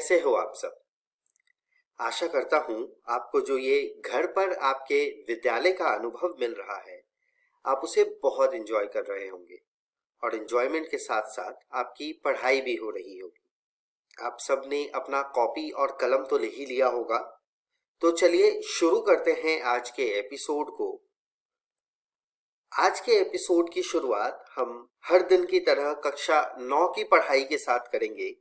कैसे हो आप सब। आशा करता हूँ आपको जो ये घर पर आपके विद्यालय का अनुभव मिल रहा है आप उसे बहुत एंजॉय कर रहे होंगे और एंजॉयमेंट के साथ साथ आपकी पढ़ाई भी हो रही होगी। आप सब ने अपना कॉपी और कलम तो ले ही लिया होगा, तो चलिए शुरू करते हैं आज के एपिसोड को। आज के एपिसोड की शुरुआत हम हर दिन की तरह कक्षा 9 की पढ़ाई के साथ करेंगे,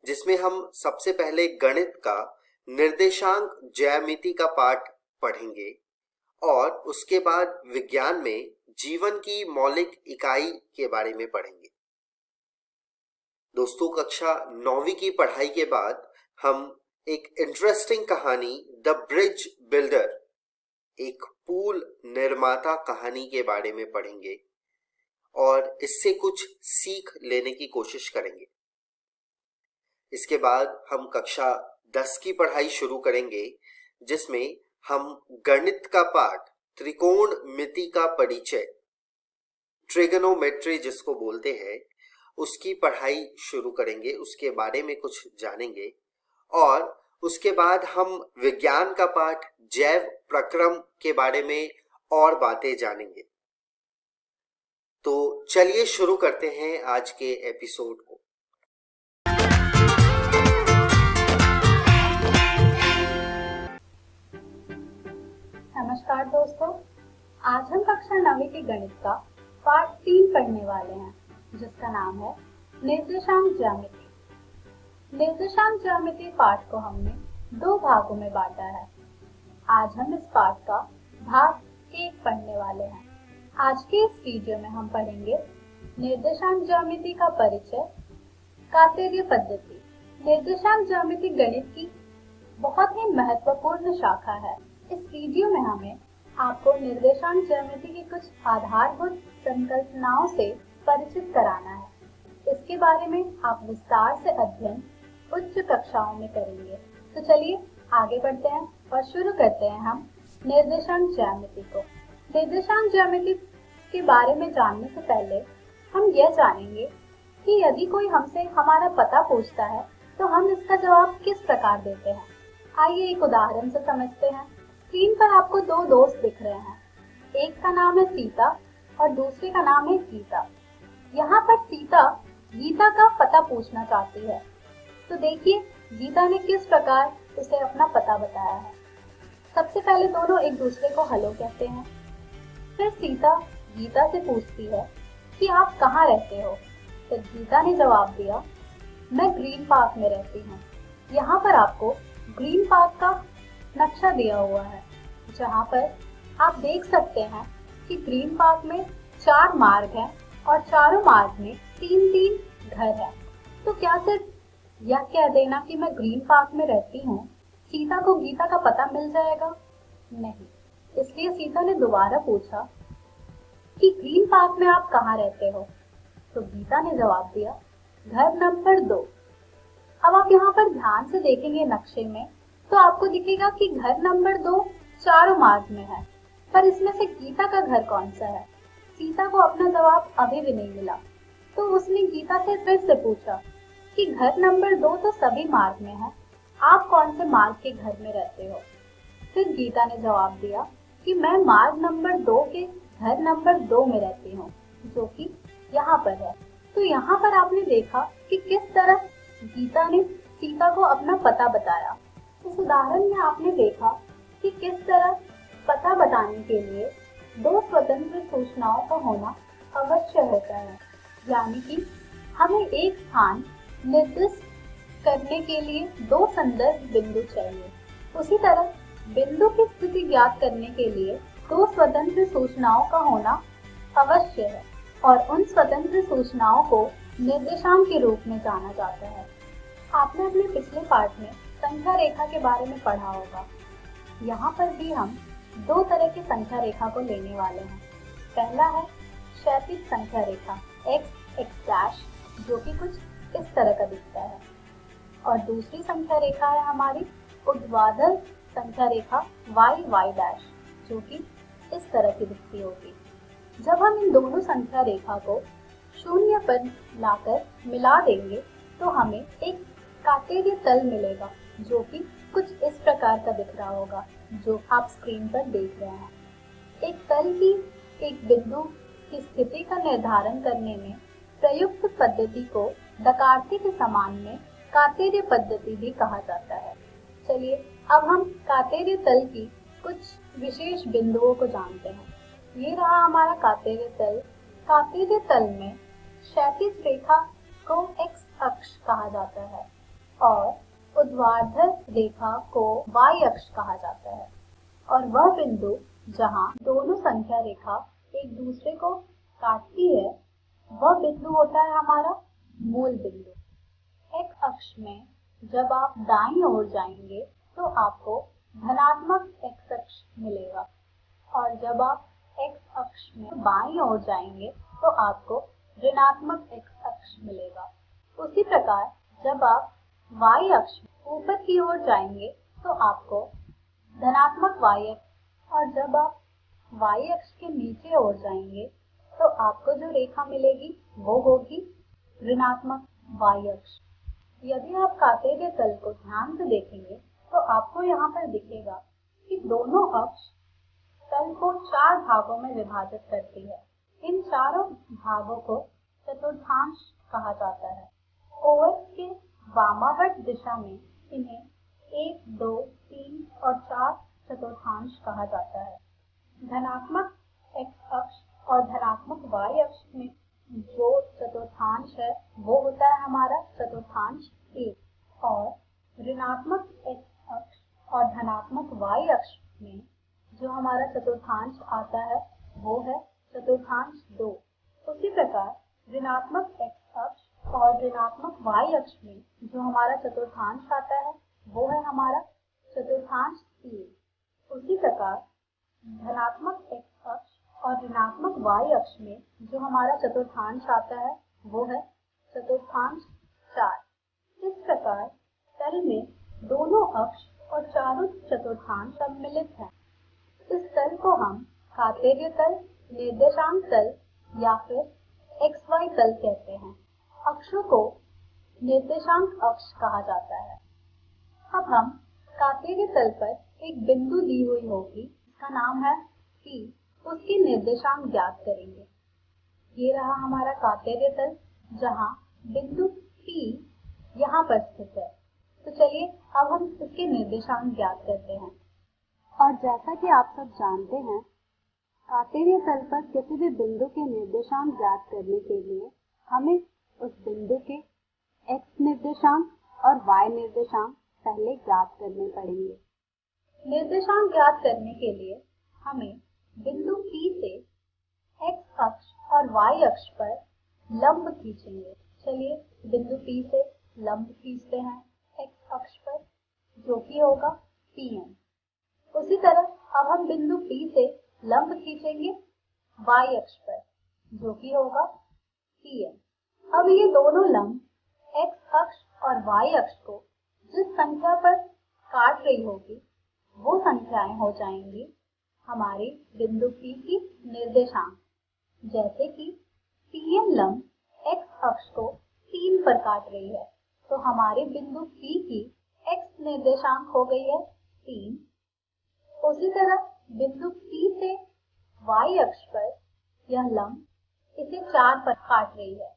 जिसमें हम सबसे पहले गणित का निर्देशांक ज्यामिति का पाठ पढ़ेंगे और उसके बाद विज्ञान में जीवन की मौलिक इकाई के बारे में पढ़ेंगे। दोस्तों, कक्षा 9वीं की पढ़ाई के बाद हम एक इंटरेस्टिंग कहानी द ब्रिज बिल्डर, एक पुल निर्माता कहानी के बारे में पढ़ेंगे और इससे कुछ सीख लेने की कोशिश करेंगे। इसके बाद हम कक्षा 10 की पढ़ाई शुरू करेंगे, जिसमें हम गणित का पाठ त्रिकोणमिति का परिचय, ट्रिगोनोमेट्री जिसको बोलते हैं, उसकी पढ़ाई शुरू करेंगे, उसके बारे में कुछ जानेंगे। और उसके बाद हम विज्ञान का पाठ जैव प्रक्रम के बारे में और बातें जानेंगे। तो चलिए शुरू करते हैं आज के एपिसोड को। नमस्कार दोस्तों, आज हम कक्षा 9वीं के गणित का पाठ 3 पढ़ने वाले हैं, जिसका नाम है निर्देशांक ज्यामिति। निर्देशांक ज्यामिति पाठ को हमने 2 भागों में बांटा है। आज हम इस पाठ का भाग 1 पढ़ने वाले हैं। आज के इस वीडियो में हम पढ़ेंगे निर्देशांक ज्यामिति का परिचय, कार्तेय पद्धति। निर्देशांक ज्यामिति गणित की बहुत ही महत्वपूर्ण शाखा है। इस वीडियो में हमें आपको निर्देशांक ज्यामिति की कुछ आधारभूत संकल्पनाओं से परिचित कराना है। इसके बारे में आप विस्तार से अध्ययन उच्च कक्षाओं में करेंगे। तो चलिए आगे बढ़ते हैं और शुरू करते हैं हम निर्देशांक ज्यामिति को। निर्देशांक ज्यामिति के बारे में जानने से पहले हम यह जानेंगे कि यदि कोई हमसे हमारा पता पूछता है तो हम इसका जवाब किस प्रकार देते हैं। आइए एक उदाहरण से समझते हैं। स्क्रीन पर आपको 2 दोस्त दिख रहे हैं। एक का नाम है सीता और दूसरे का नाम है गीता। यहाँ पर सीता गीता का पता पूछना चाहती है, तो देखिए गीता ने किस प्रकार उसे अपना पता बताया है। सबसे पहले दोनों एक दूसरे को हेलो कहते हैं। फिर सीता गीता से पूछती है कि आप कहाँ रहते हो। फिर गीता ने जवाब दिया, मैं ग्रीन पार्क में रहती हूँ। यहाँ पर आपको ग्रीन पार्क का नक्शा दिया हुआ है, जहाँ पर आप देख सकते हैं कि ग्रीन पार्क में 4 मार्ग हैं और चारों मार्ग में 3-3 घर हैं। तो क्या सिर्फ यह कह देना कि मैं ग्रीन पार्क में रहती हूँ, सीता को गीता का पता मिल जाएगा? नहीं। इसलिए सीता ने दोबारा पूछा कि ग्रीन पार्क में आप कहाँ रहते हो। तो गीता ने जवाब दिया, घर नंबर 2। अब आप यहाँ पर ध्यान से देखेंगे नक्शे में, तो आपको दिखेगा कि घर नंबर 2 चारों मार्ग में है, पर इसमें से गीता का घर कौन सा है। सीता को अपना जवाब अभी भी नहीं मिला, तो उसने गीता से फिर से पूछा कि घर नंबर 2 तो सभी मार्ग में है, आप कौन से मार्ग के घर में रहते हो। फिर गीता ने जवाब दिया कि मैं मार्ग नंबर 2 के घर नंबर 2 में रहती हूँ, जो कि यहाँ पर है। तो यहाँ पर आपने देखा कि किस तरह गीता ने सीता को अपना पता बताया। इस उदाहरण में आपने देखा कि किस तरह पता बताने के लिए 2 स्वतंत्र सूचनाओं का होना अवश्य होता है, यानी कि हमें एक स्थान निर्दिष्ट करने के लिए 2 संदर्भ बिंदु चाहिए। उसी तरह बिंदु की स्थिति ज्ञात करने के लिए 2 स्वतंत्र सूचनाओं का होना अवश्य है और उन स्वतंत्र सूचनाओं को निर्देशांक के रूप में जाना जाता है। आपने अपने पिछले पाठ में संख्या रेखा के बारे में पढ़ा होगा। यहाँ पर भी हम 2 तरह की संख्या रेखा को लेने वाले हैं। पहला है क्षैतिज संख्या रेखा x जो कि कुछ इस तरह का दिखता है, और दूसरी संख्या रेखा है हमारी ऊर्ध्वाधर संख्या रेखा y जो कि इस तरह की दिखती होगी। जब हम इन दोनों संख्या रेखा को 0 पर लाकर मिला देंगे तो हमें एक काटेरिय तल मिलेगा, जो कि कुछ इस प्रकार का दिख रहा होगा जो आप स्क्रीन पर देख रहे हैं। एक तल की एक बिंदु की स्थिति का निर्धारण करने में प्रयुक्त पद्धति को डकारती के समान में काटेरिय पद्धति भी कहा जाता है। चलिए अब हम काटेरिय तल की कुछ विशेष बिंदुओं को जानते हैं। ये रहा हमारा काटेरिय तल। काटेरिय तल में क्षैतिज रेखा को एक्स अक्ष कहा जाता है और ऊर्ध्वाधर रेखा को वाई अक्ष कहा जाता है, और वह बिंदु जहां दोनों संख्या रेखा एक दूसरे को काटती है वह बिंदु होता है हमारा मूल बिंदु। एक्स अक्ष में जब आप दाईं ओर जाएंगे तो आपको धनात्मक एक्स अक्ष मिलेगा, और जब आप एक्स अक्ष में बाईं ओर जाएंगे तो आपको ऋणात्मक एक्स अक्ष मिलेगा। उसी प्रकार जब आप वाई अक्ष में ऊपर की ओर जाएंगे तो आपको धनात्मक वाई अक्ष, और जब आप वाई अक्ष के नीचे ओर जाएंगे तो आपको जो रेखा मिलेगी वो होगी ऋणात्मक वाई अक्ष। यदि आप काटेरिय तल को ध्यान से देखेंगे तो आपको यहाँ पर दिखेगा कि दोनों अक्ष तल को 4 भागों में विभाजित करती है। इन चारों भागों को चतुर्थांश कहा जाता है। ओएस के वामावर्त दिशा में इन्हें 1, 2, 3 और 4 चतुर्थांश कहा जाता है। धनात्मक एक्स अक्ष और धनात्मक वाई अक्ष में जो चतुर्थांश है वो होता है हमारा चतुर्थांश 1, और ऋणात्मक एक्स अक्ष और धनात्मक वाई अक्ष में जो हमारा चतुर्थांश आता है वो है चतुर्थांश 2। उसी प्रकार ऋणात्मक एक्स अक्ष और ऋणात्मक वाई अक्ष में जो हमारा चतुर्थांश आता है वो है हमारा चतुर्थांश 3। उसी प्रकार धनात्मक एक्स अक्ष और ऋणात्मक वाई अक्ष में जो हमारा चतुर्थांश आता है वो है चतुर्थांश 4। इस प्रकार तल में दोनों अक्ष और चारों चतुर्थांश सम्मिलित हैं। इस तल को हम काटेरिय तल, निर्देशांक तल या फिर एक्स वाई तल कहते हैं। अक्षों को निर्देशांक अक्ष कहा जाता है। अब हम काटेरिय तल पर एक बिंदु दी हुई होगी, इसका नाम है P, उसके निर्देशांक ज्ञात करेंगे। ये रहा हमारा काटेरिय तल जहाँ बिंदु P यहाँ पर स्थित है। तो चलिए अब हम इसके निर्देशांक ज्ञात करते हैं। और जैसा कि आप सब जानते हैं, काटेरिय तल पर किसी भी बिंदु के निर्देशांक ज्ञात करने के लिए हमें उस बिंदु के x निर्देशांक और y निर्देशांक पहले ज्ञात करने पड़ेंगे। निर्देशांक ज्ञात करने के लिए हमें बिंदु P से x अक्ष और y अक्ष पर लंब खींचेंगे। चलिए बिंदु P से लंब खींचते हैं x अक्ष पर, जो कि होगा Pn। उसी तरह अब हम बिंदु P से लंब खींचेंगे y अक्ष पर, जो कि होगा Pn। अब ये दोनों लंब x अक्ष और y अक्ष को जिस संख्या पर काट रही होगी वो संख्याएं हो जाएंगी हमारे बिंदु P की निर्देशांक। जैसे कि Pn लंब x अक्ष को 3 पर काट रही है, तो हमारे बिंदु P की x निर्देशांक हो गई है 3। उसी तरह बिंदु P से y अक्ष पर यह लंब इसे 4 पर काट रही है,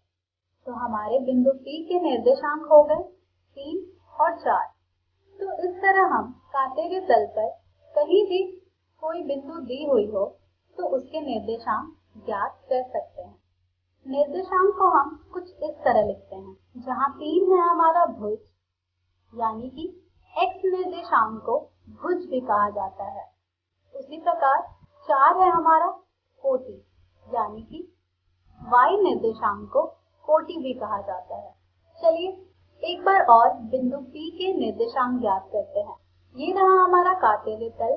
तो हमारे बिंदु P के निर्देशांक हो गए 3 और 4। तो इस तरह हम काटेरिय तल पर कहीं भी कोई बिंदु दी हुई हो तो उसके निर्देशांक ज्ञात कर सकते हैं। निर्देशांक को हम कुछ इस तरह लिखते हैं, जहाँ 3 है हमारा भुज, यानी कि x निर्देशांक को भुज भी कहा जाता है। उसी प्रकार 4 है हमारा कोटि, यानी कि y निर्देशांक को कोटि भी कहा जाता है। चलिए एक बार और बिंदु P के निर्देशांक ज्ञात करते हैं। ये रहा हमारा काटेरिय तल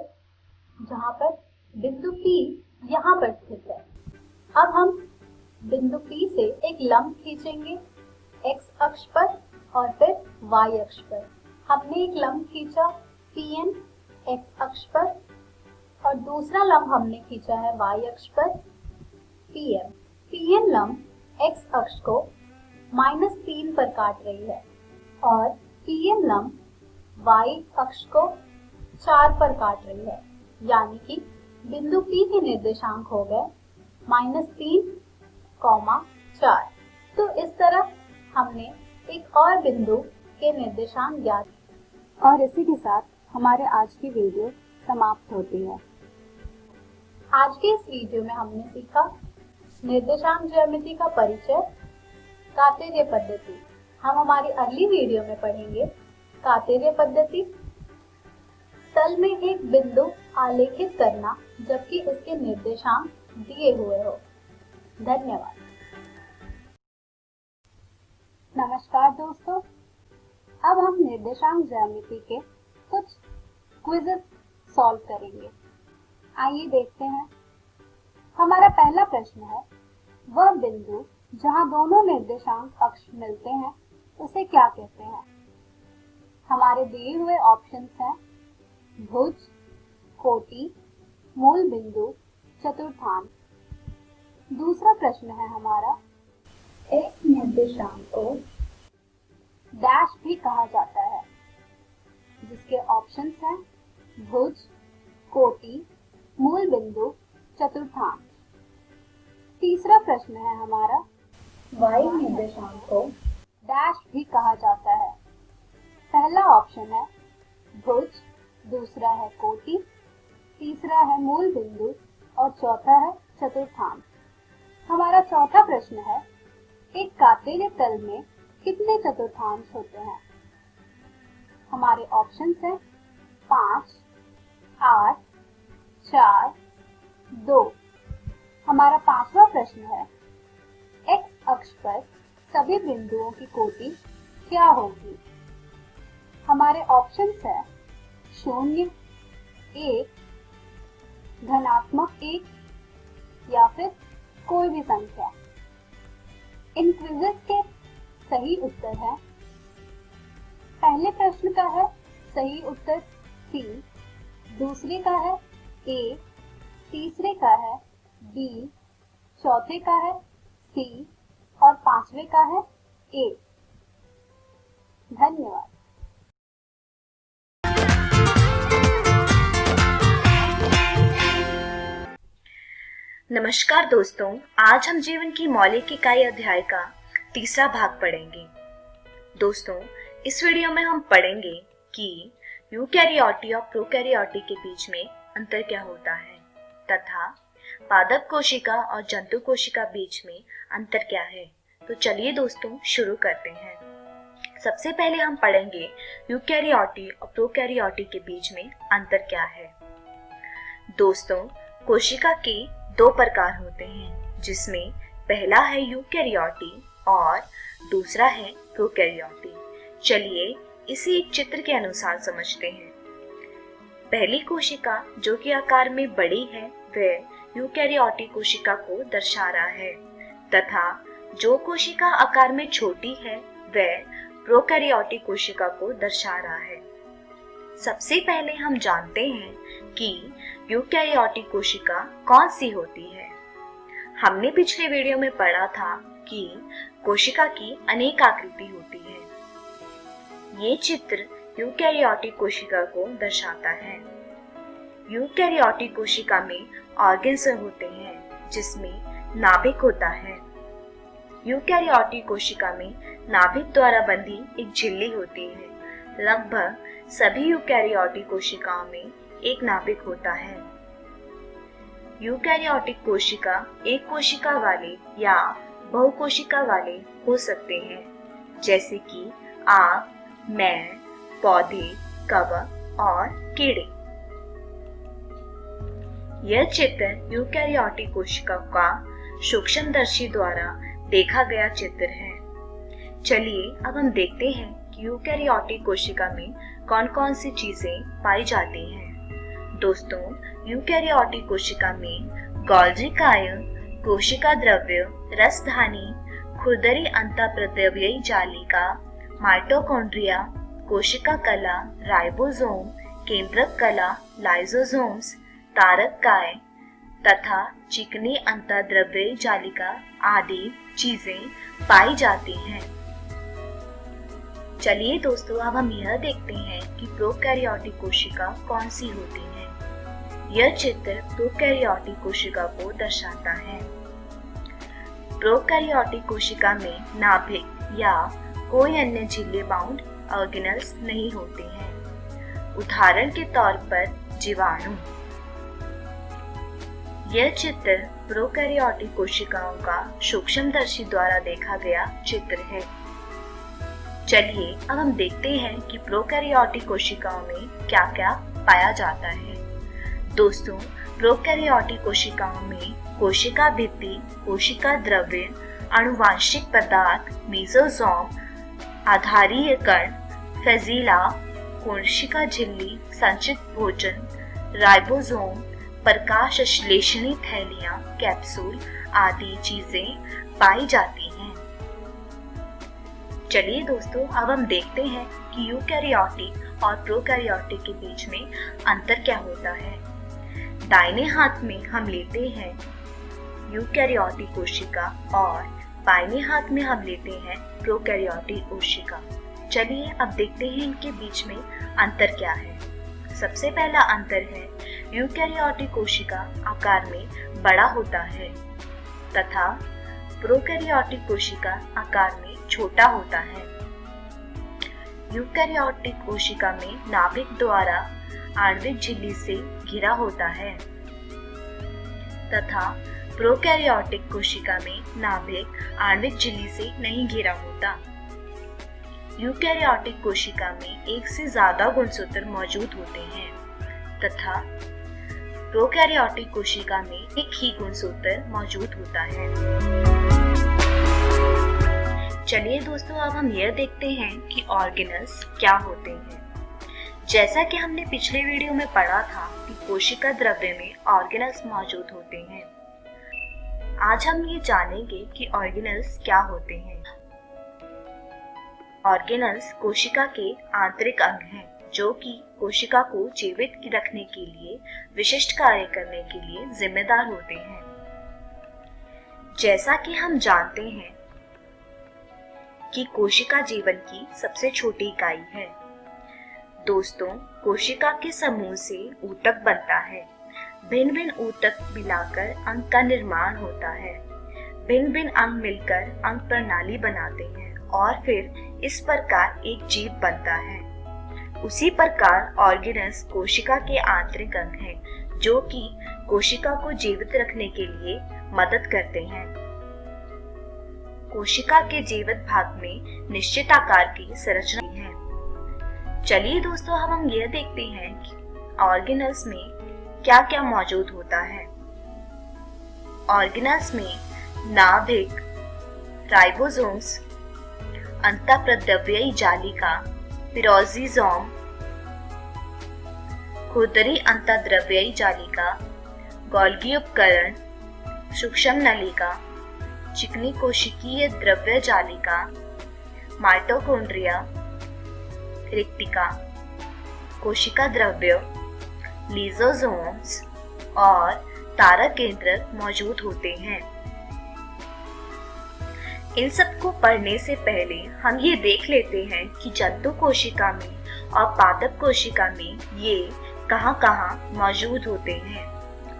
जहाँ पर बिंदु P यहाँ पर स्थित है। अब हम बिंदु P से एक लंब खींचेंगे x अक्ष पर और फिर y अक्ष पर। हमने एक लंब खींचा Pn x अक्ष पर और दूसरा लंब हमने खींचा है y अक्ष पर Pm। Pn लंब x अक्ष को -3 पर काट रही है और पीएम लंब y अक्ष को 4 पर काट रही है, यानी कि बिंदु P के निर्देशांक हो गए -3, 4। तो इस तरह हमने एक और बिंदु के निर्देशांक ज्ञात किए। और इसी के साथ हमारे आज की वीडियो समाप्त होती है। आज के इस वीडियो में हमने सीखा निर्देशांक ज्यामिति का परिचय, कार्तेय पद्धति। हम हमारी अगली वीडियो में पढ़ेंगे कार्तेय पद्धति, तल में एक बिंदु आलेखित करना जबकि इसके निर्देशांक दिए हुए हो। धन्यवाद। नमस्कार दोस्तों, अब हम निर्देशांक ज्यामिति के कुछ क्विज़ेस सॉल्व करेंगे। आइए देखते हैं। हमारा पहला प्रश्न है, वह बिंदु जहां दोनों निर्देशांक अक्ष मिलते हैं उसे क्या कहते हैं? हमारे दिए हुए ऑप्शंस हैं भुज, कोटि, मूल बिंदु, चतुर्थांश। दूसरा प्रश्न है हमारा, x निर्देशांक को डैश भी कहा जाता है, जिसके ऑप्शंस हैं भुज, कोटि, मूल बिंदु, चतुर्थांश। तीसरा प्रश्न है हमारा, y निर्देशांक को डैश भी कहा जाता है। पहला ऑप्शन है भुज, दूसरा है कोटि, तीसरा है मूल बिंदु और चौथा है चतुर्थांश। हमारा चौथा प्रश्न है, एक कार्तेय तल में कितने चतुर्थांश होते हैं? हमारे ऑप्शंस हैं 5, 8, 4, 2। हमारा पांचवा प्रश्न है, x अक्ष पर सभी बिंदुओं की कोटि क्या होगी? हमारे ऑप्शंस है 0, 1, धनात्मक 1 या फिर कोई भी संख्या। इन क्विज़ेस के सही उत्तर है, पहले प्रश्न का है सही उत्तर C, दूसरे का है A, तीसरे का है B, चौथे का है C और पांचवे का है A। धन्यवाद। नमस्कार दोस्तों, आज हम जीवन की मौलिक इकाई अध्याय का तीसरा भाग पढ़ेंगे। दोस्तों, इस वीडियो में हम पढ़ेंगे कि यूकैरियोटी और प्रोकैरियोटी के बीच में अंतर क्या होता है तथा पादप कोशिका और जंतु कोशिका बीच में अंतर क्या है। तो चलिए दोस्तों शुरू करते हैं। सबसे पहले हम पढ़ेंगे यूकैरियोटी और प्रोकैरियोटी के बीच में अंतर क्या है। दोस्तों, कोशिका के 2 प्रकार होते हैं, जिसमें पहला है यूकैरियोटी और दूसरा है प्रोकैरियोटी। चलिए इसे एक चित्र के अनुसार समझते हैं। पहली कोशिका जो कि आकार में बड़ी है वह यूकैरियोटी कोशिका को दर्शा रहा है तथा जो कोशिका आकार में छोटी है वह प्रोकैरियोटी कोशिका को दर्शा रहा है। सबसे पहले हम जानते हैं कि यूकैरियोटी कोशिका कौन सी होती है। हमने पिछले वीडियो में पढ़ा था कि कोशिका की अनेक आकृति होती है। ये चित्र यूकैरियोटी कोशिका को दर्शाता है। यूकैरियोटी कोशिका में ऑर्गन्स होते हैं जिसमें नाभिक होता है। यूकैरियोटी कोशिका में नाभिक द्वारा बंधी एक झिल्ली होती है। लगभग सभी यूकैरियोटी कोशिकाओं में एक नाभिक होता है। यूकैरियोटिक कोशिका एक कोशिका वाले या बहुकोशिका वाले हो सकते हैं, जैसे कि आग, मैड़, पौधे, कवक और कीड़े। यह चित्र यूकैरियोटिक कोशिका का सूक्ष्मदर्शी द्वारा देखा गया चित्र है। चलिए अब हम देखते हैं कि यूकैरियोटिक कोशिका में कौन कौन सी चीजें पाई जाती हैं। दोस्तों, यूकैरियोटिक कोशिका में गोल्जी कायल, कोशिका द्रव्य, रसधानी, खुरदरी अंतःप्रद्रव्ययी जालिका, माइटोकॉन्ड्रिया, कोशिका कला, राइबोसोम, केंद्रक कला, लाइसोसोम्स, तारक काय तथा चिकनी अंतःद्रव्ययी जालिका आदि चीजें पाई जाती हैं। चलिए दोस्तों, अब हम यह देखते हैं कि प्रोकैरियोटिक कोशिका कौन सी होती है। यह चित्र प्रोकैरियोटिक कोशिका को दर्शाता है। प्रोकैरियोटिक कोशिका में नाभिक या कोई अन्य झिल्ली बाउंड ऑर्गेनल्स नहीं होते हैं। उदाहरण के तौर पर जीवाणु। यह चित्र प्रोकैरियोटिक कोशिकाओं का सूक्ष्मदर्शी द्वारा देखा गया चित्र है। चलिए अब हम देखते हैं कि प्रोकैरियोटिक कोशिकाओं में क्या क्या पाया जाता है। दोस्तों, प्रोकैरियोटिक कोशिकाओं में कोशिका भित्ति, कोशिका द्रव्य, आनुवांशिक पदार्थ, मेसोसोम, आधारीय कण, फेजिला, कोशिका झिल्ली, संचित भोजन, राइबोसोम, प्रकाश संश्लेषणी थैलियां, कैप्सूल आदि चीजें पाई जाती हैं। चलिए दोस्तों, अब हम देखते हैं कि यूकैरियोटिक और प्रोकैरियोटिक के बीच में अंतर क्या होता है। दाहिने हाथ में हम लेते हैं यूकैरियोटिक कोशिका और बाएं हाथ में हम लेते हैं प्रोकैरियोटिक कोशिका। चलिए अब देखते हैं इनके बीच में अंतर क्या है। सबसे पहला अंतर है, यूकैरियोटिक कोशिका आकार में बड़ा होता है तथा प्रोकैरियोटिक कोशिका आकार में छोटा होता है। यूकैरियोटिक कोशिका में नाभिक द्वारा आणविक झिल्ली से घिरा होता है तथा प्रोकैरियोटिक कोशिका में नाभिक आणविक झिल्ली से नहीं घिरा होता। यूकैरियोटिक कोशिका में एक से ज्यादा गुणसूत्र मौजूद होते हैं तथा प्रोकैरियोटिक कोशिका में एक ही गुणसूत्र मौजूद होता है। चलिए दोस्तों, अब हम यह देखते हैं कि ऑर्गेनल्स क्या होते हैं। जैसा कि हमने पिछले वीडियो में पढ़ा था कि कोशिका द्रव्य में ऑर्गेनल्स मौजूद होते हैं। आज हम ये जानेंगे कि ऑर्गेनल्स क्या होते हैं। ऑर्गेनल्स कोशिका के आंतरिक अंग हैं जो कि कोशिका को जीवित रखने के लिए, विशिष्ट कार्य करने के लिए जिम्मेदार होते हैं। जैसा कि हम जानते हैं कि कोशिका जीवन की सबसे छोटी इकाई है। दोस्तों, कोशिका के समूह से ऊतक बनता है। भिन्न भिन्न ऊतक मिलाकर अंग का निर्माण होता है। भिन्न भिन्न अंग मिलकर अंग प्रणाली बनाते हैं और फिर इस प्रकार एक जीव बनता है। उसी प्रकार ऑर्गेनल्स कोशिका के आंतरिक अंग हैं जो कि कोशिका को जीवित रखने के लिए मदद करते हैं। कोशिका के जीवित भाग में निश्चित आकार की संरचना है। चलिए दोस्तों, अब हम यह देखते हैं कि ऑर्गेनल्स में क्या क्या मौजूद होता है। ऑर्गेनल्स में नाभिक, राइबोसोम्स, अंतःप्रद्रव्ययी जालिका, पिरोक्सिसोम, खुरदरी अंतःद्रव्ययी जालिका, गोल्गी उपकरण, सूक्ष्म नलिका, चिकनी कोशिकीय द्रव्य जालिका, माइटोकॉन्ड्रिया, रिक्तिका, कोशिका द्रव्य, लिसोसोम्स और तारक केंद्रक मौजूद होते हैं। इन सब को पढ़ने से पहले हम ये देख लेते हैं कि जंतु कोशिका में और पादप कोशिका में ये कहाँ-कहाँ मौजूद होते हैं।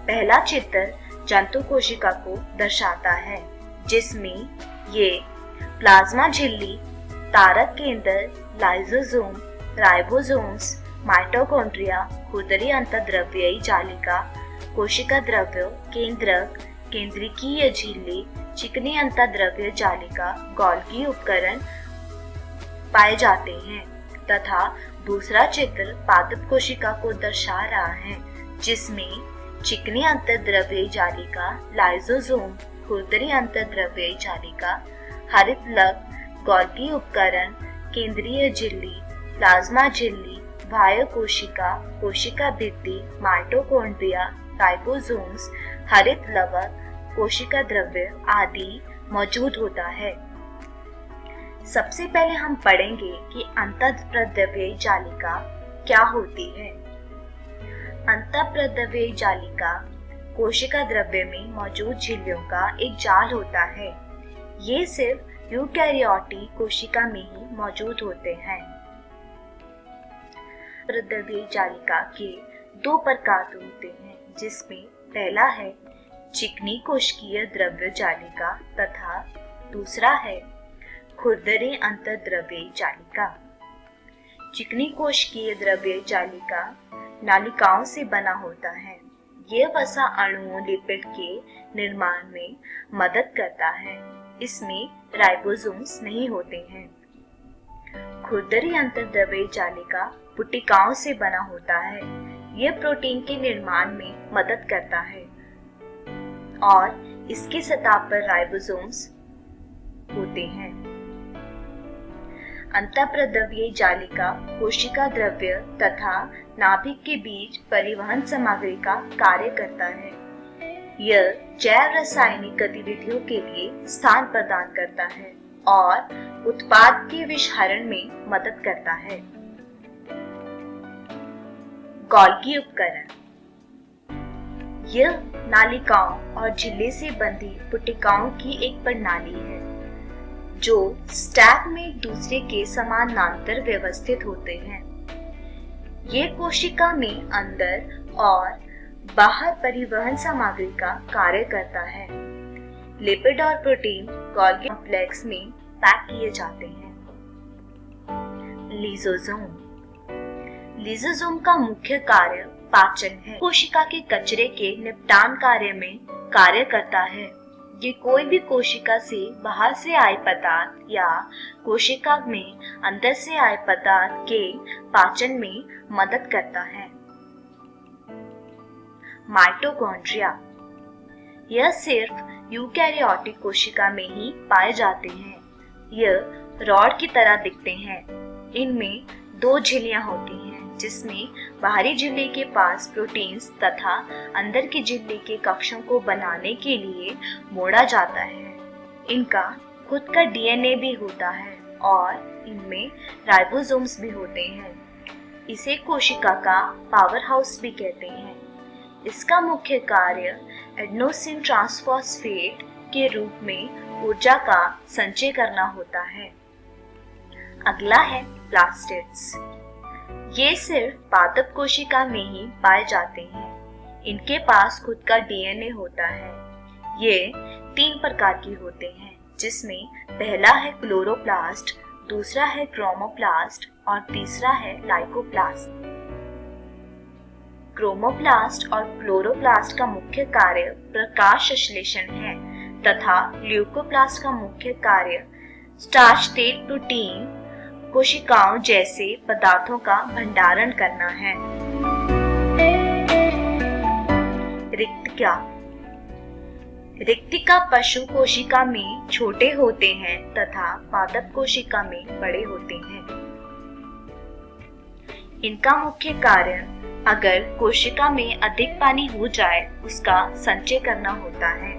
पहला चित्र जंतु कोशिका को दर्शाता है जिसमें ये प्लाज्मा झिल्ली, तारक केंद्र, लाइसोसोम, राइबोसोम्स, माइटोकॉन्ड्रिया, खुरदरी अंतःद्रव्ययी जालिका, कोशिका द्रव्य, केंद्रक, केंद्रकीय झिल्ली, चिकनी अंतःद्रव्य जालिका, गोल्गी उपकरण पाए जाते हैं तथा दूसरा चित्र पादप कोशिका को दर्शा रहा है जिसमें चिकनी अंतःद्रव्ययी जालिका, लाइसोसोम, खुरदरी अंतःद्रव्ययी जालिका, हरित लग, गोल्गी उपकरण, केंद्रीय झिल्ली, प्लाज्मा झिल्ली, बाह्य कोशिका, कोशिका भित्ति, माइटोकॉन्ड्रिया, राइबोसोम्स, हरित लवक, कोशिका द्रव्य आदि मौजूद होता है। सबसे पहले हम पढ़ेंगे कि अंतःप्रद्रव्ययी जालिका क्या होती है। अंतःप्रद्रव्ययी जालिका कोशिका द्रव्य में मौजूद झिल्लियों का एक जाल होता है। ये सिर्फ यूकैरियोटिक कोशिका में ही मौजूद होते हैं। द्रव्यीय जालिका के दो प्रकार होते हैं, जिसमें पहला है चिकनी कोशिकीय द्रव्य जालिका तथा दूसरा है खुरदरी अंतर्द्रव्यीय जालिका। चिकनी कोशिकीय द्रव्यीय जालिका नालिकाओं से बना होता है। यह वसा अणुओं लिपिड के निर्माण में मदद करता है। इसमें राइबोसोम्स नहीं होते हैं। खुरदरी अंतर्द्रव्यीय जालिका पुटिकाओं से बना होता है। यह प्रोटीन के निर्माण में मदद करता है और इसकी सतह पर राइबोसोम्स होते हैं। अंतःप्रद्रव्यीय जालिका कोशिका द्रव्य तथा नाभिक के बीच परिवहन सामग्री का कार्य करता है। यह जैव रासायनिक गतिविधियों के लिए स्थान प्रदान करता है और उत्पाद के विषहरण में मदद करता है। गोल्गी उपकरण, यह नालिकाओं और झिल्ली से बंधी पुटिकाओं की एक प्रणाली है जो स्टैक में एक दूसरे के समानांतर व्यवस्थित होते हैं। ये कोशिका में अंदर और बाहर परिवहन सामग्री का कार्य करता है। लिपिड और प्रोटीन गोल्गी कॉम्प्लेक्स में पैक किए जाते हैं। लिसोसोम, लिसोसोम का मुख्य कार्य पाचन है। कोशिका के कचरे के निपटान कार्य में कार्य करता है। ये कोई भी कोशिका से बाहर से आए पदार्थ या कोशिका में अंदर से आए पदार्थ के पाचन में मदद करता है। माइटोकॉन्ड्रिया, यह सिर्फ यूकैरियोटिक कोशिका में ही पाए जाते हैं। यह रॉड की तरह दिखते हैं। इनमें दो झिल्लियां होती हैं, जिसमें बाहरी झिल्ली के पास प्रोटीन्स तथा अंदर की झिल्ली के कक्षों को बनाने के लिए मोड़ा जाता है। इनका खुद का डीएनए भी होता है और इनमें राइबोसोम्स भी होते हैं। इसे कोशिका का पावर हाउस भी कहते हैं। इसका मुख्य कार्य एडेनोसिन ट्रांसफॉस्फेट के रूप में ऊर्जा का संचय करना होता है। अगला है प्लास्टिड्स। ये सिर्फ पादप कोशिका में ही पाए जाते हैं। इनके पास खुद का डीएनए होता है। ये 3 प्रकार के होते हैं, जिसमें पहला है क्लोरोप्लास्ट, दूसरा है क्रोमोप्लास्ट और तीसरा है लाइकोप्लास्ट। क्रोमोप्लास्ट और क्लोरोप्लास्ट का मुख्य कार्य प्रकाश संश्लेषण है तथा ल्यूकोप्लास्ट का मुख्य कार्य स्टार्च तेल प्रोटीन कोशिकाओं जैसे पदार्थों का भंडारण करना है। रिक्तिका, रिक्तिका पशु कोशिका में छोटे होते हैं तथा पादप कोशिका में बड़े होते हैं। इनका मुख्य कार्य अगर कोशिका में अधिक पानी हो जाए उसका संचय करना होता है।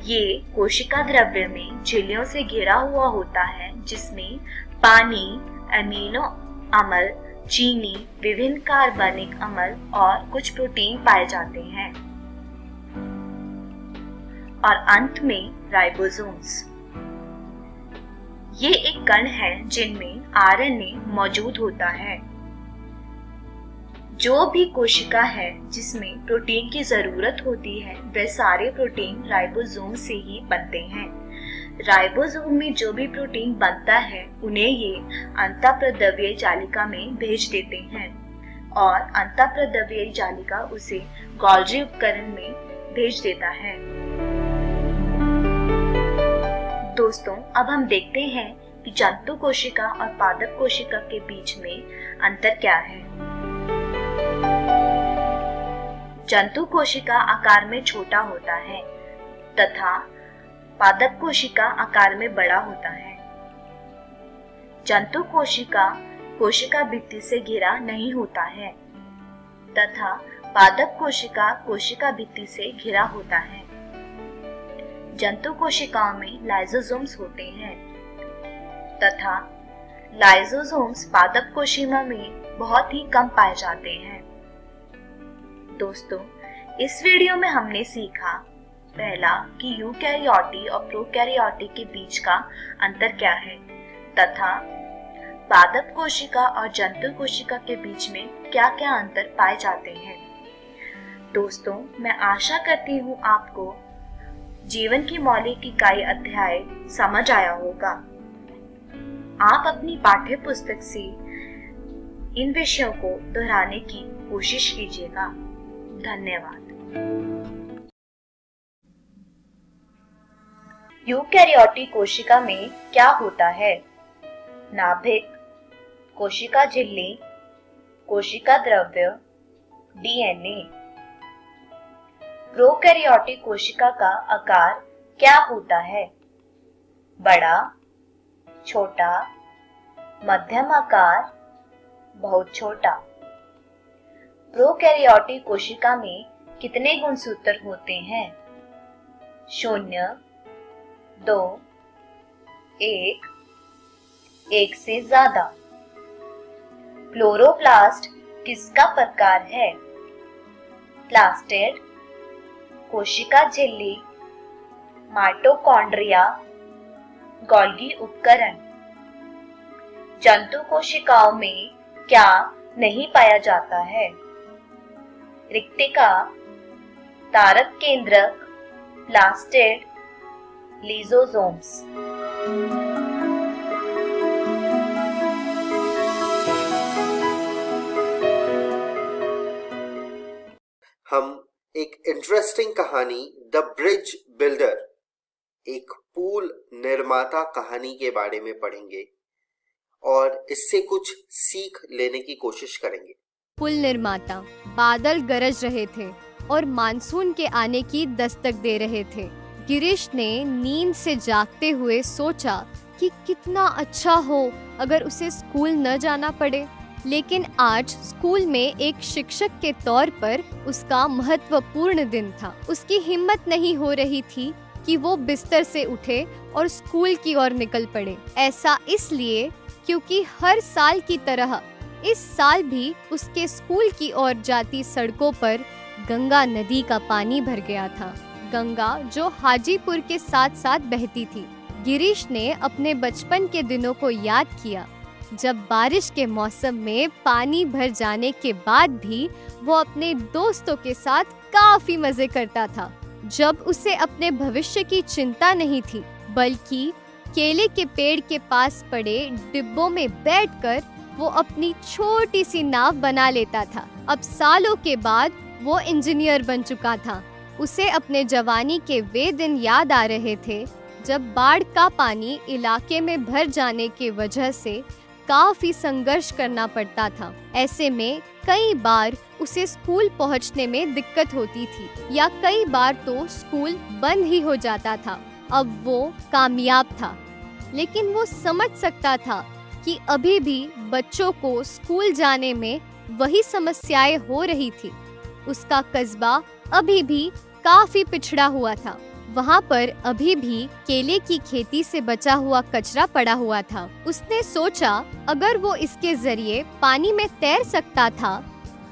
ये कोशिका द्रव्य में झिल्लियों से घिरा हुआ होता है, जिसमें पानी, अमीनो अम्ल, चीनी, विभिन्न कार्बनिक अम्ल और कुछ प्रोटीन पाए जाते हैं। और अंत में राइबोसोम्स, ये एक कण है जिनमें आरएनए मौजूद होता है। जो भी कोशिका है जिसमें प्रोटीन की जरूरत होती है, वह सारे प्रोटीन राइबोसोम से ही बनते हैं। राइबोसोम में जो भी प्रोटीन बनता है उन्हें ये अंतःप्रद्रव्यीय जालिका में भेज देते हैं और अंतःप्रद्रव्यीय जालिका उसे गोल्गी उपकरण में भेज देता है। दोस्तों, अब हम देखते हैं कि जंतु कोशिका और पादप कोशिका के बीच में अंतर क्या है। जंतु कोशिका आकार में छोटा होता है तथा पादप कोशिका आकार में बड़ा होता है। जंतु कोशिका कोशिका भित्ति से घिरा नहीं होता है तथा पादप कोशिका कोशिका भित्ति से घिरा होता है। जंतु कोशिकाओं में लाइसोसोम्स होते हैं तथा लाइसोसोम्स पादप कोशिका में बहुत ही कम पाए जाते हैं। दोस्तों, इस वीडियो में हमने सीखा पहला कि यूकैरियोटी और प्रोकैरियोटी के बीच का अंतर क्या है तथा पादप कोशिका और जंतु कोशिका के बीच में क्या क्या अंतर पाए जाते हैं। दोस्तों, मैं आशा करती हूँ आपको जीवन की मौलिक इकाई अध्याय समझ आया होगा। आप अपनी पाठ्य पुस्तक से इन विषयों को दोहराने की कोशिश कीजिएगा। धन्यवाद। यूकैरियोटिक कोशिका में क्या होता है? नाभिक, कोशिका झिल्ली, कोशिका द्रव्य, डीएनए। प्रोकैरियोटिक कोशिका का आकार क्या होता है? बड़ा, छोटा, मध्यम आकार, बहुत छोटा। प्रोकैरियोटिक कोशिका में कितने गुणसूत्र होते हैं? 0, 2, 1 से ज्यादा। क्लोरोप्लास्ट किसका प्रकार है? प्लास्टिड, कोशिका झिल्ली, माइटोकॉन्ड्रिया, गोल्गी उपकरण। जंतु कोशिकाओं में क्या नहीं पाया जाता है? रिक्तिका, तारक केंद्रक, प्लास्टिड, लिजोसोम्स। हम एक इंटरेस्टिंग कहानी द ब्रिज बिल्डर, एक पुल निर्माता कहानी के बारे में पढ़ेंगे और इससे कुछ सीख लेने की कोशिश करेंगे। पुल निर्माता। बादल गरज रहे थे और मानसून के आने की दस्तक दे रहे थे। गिरीश ने नींद से जागते हुए सोचा कि कितना अच्छा हो अगर उसे स्कूल न जाना पड़े। लेकिन आज स्कूल में एक शिक्षक के तौर पर उसका महत्वपूर्ण दिन था। उसकी हिम्मत नहीं हो रही थी कि वो बिस्तर से उठे और स्कूल की ओर निकल पड़े। ऐसा इसलिए क्योंकि हर साल की तरह इस साल भी उसके स्कूल की ओर जाती सड़कों पर गंगा नदी का पानी भर गया था। गंगा जो हाजीपुर के साथ साथ बहती थी। गिरीश ने अपने बचपन के दिनों को याद किया, जब बारिश के मौसम में पानी भर जाने के बाद भी वो अपने दोस्तों के साथ काफी मजे करता था। जब उसे अपने भविष्य की चिंता नहीं थी, बल्कि केले के पेड़ के पास पड़े डिब्बों में बैठकर वो अपनी छोटी सी नाव बना लेता था। अब सालों के बाद वो इंजीनियर बन चुका था। उसे अपने जवानी के वे दिन याद आ रहे थे जब बाढ़ का पानी इलाके में भर जाने की वजह से काफी संघर्ष करना पड़ता था। ऐसे में कई बार उसे स्कूल पहुंचने में दिक्कत होती थी या कई बार तो स्कूल बंद ही हो जाता था। अब वो कामयाब था, लेकिन वो समझ सकता था कि अभी भी बच्चों को स्कूल जाने में वही समस्याएं हो रही थी। उसका कस्बा अभी भी काफी पिछड़ा हुआ था। वहाँ पर अभी भी केले की खेती से बचा हुआ कचरा पड़ा हुआ था। उसने सोचा अगर वो इसके जरिए पानी में तैर सकता था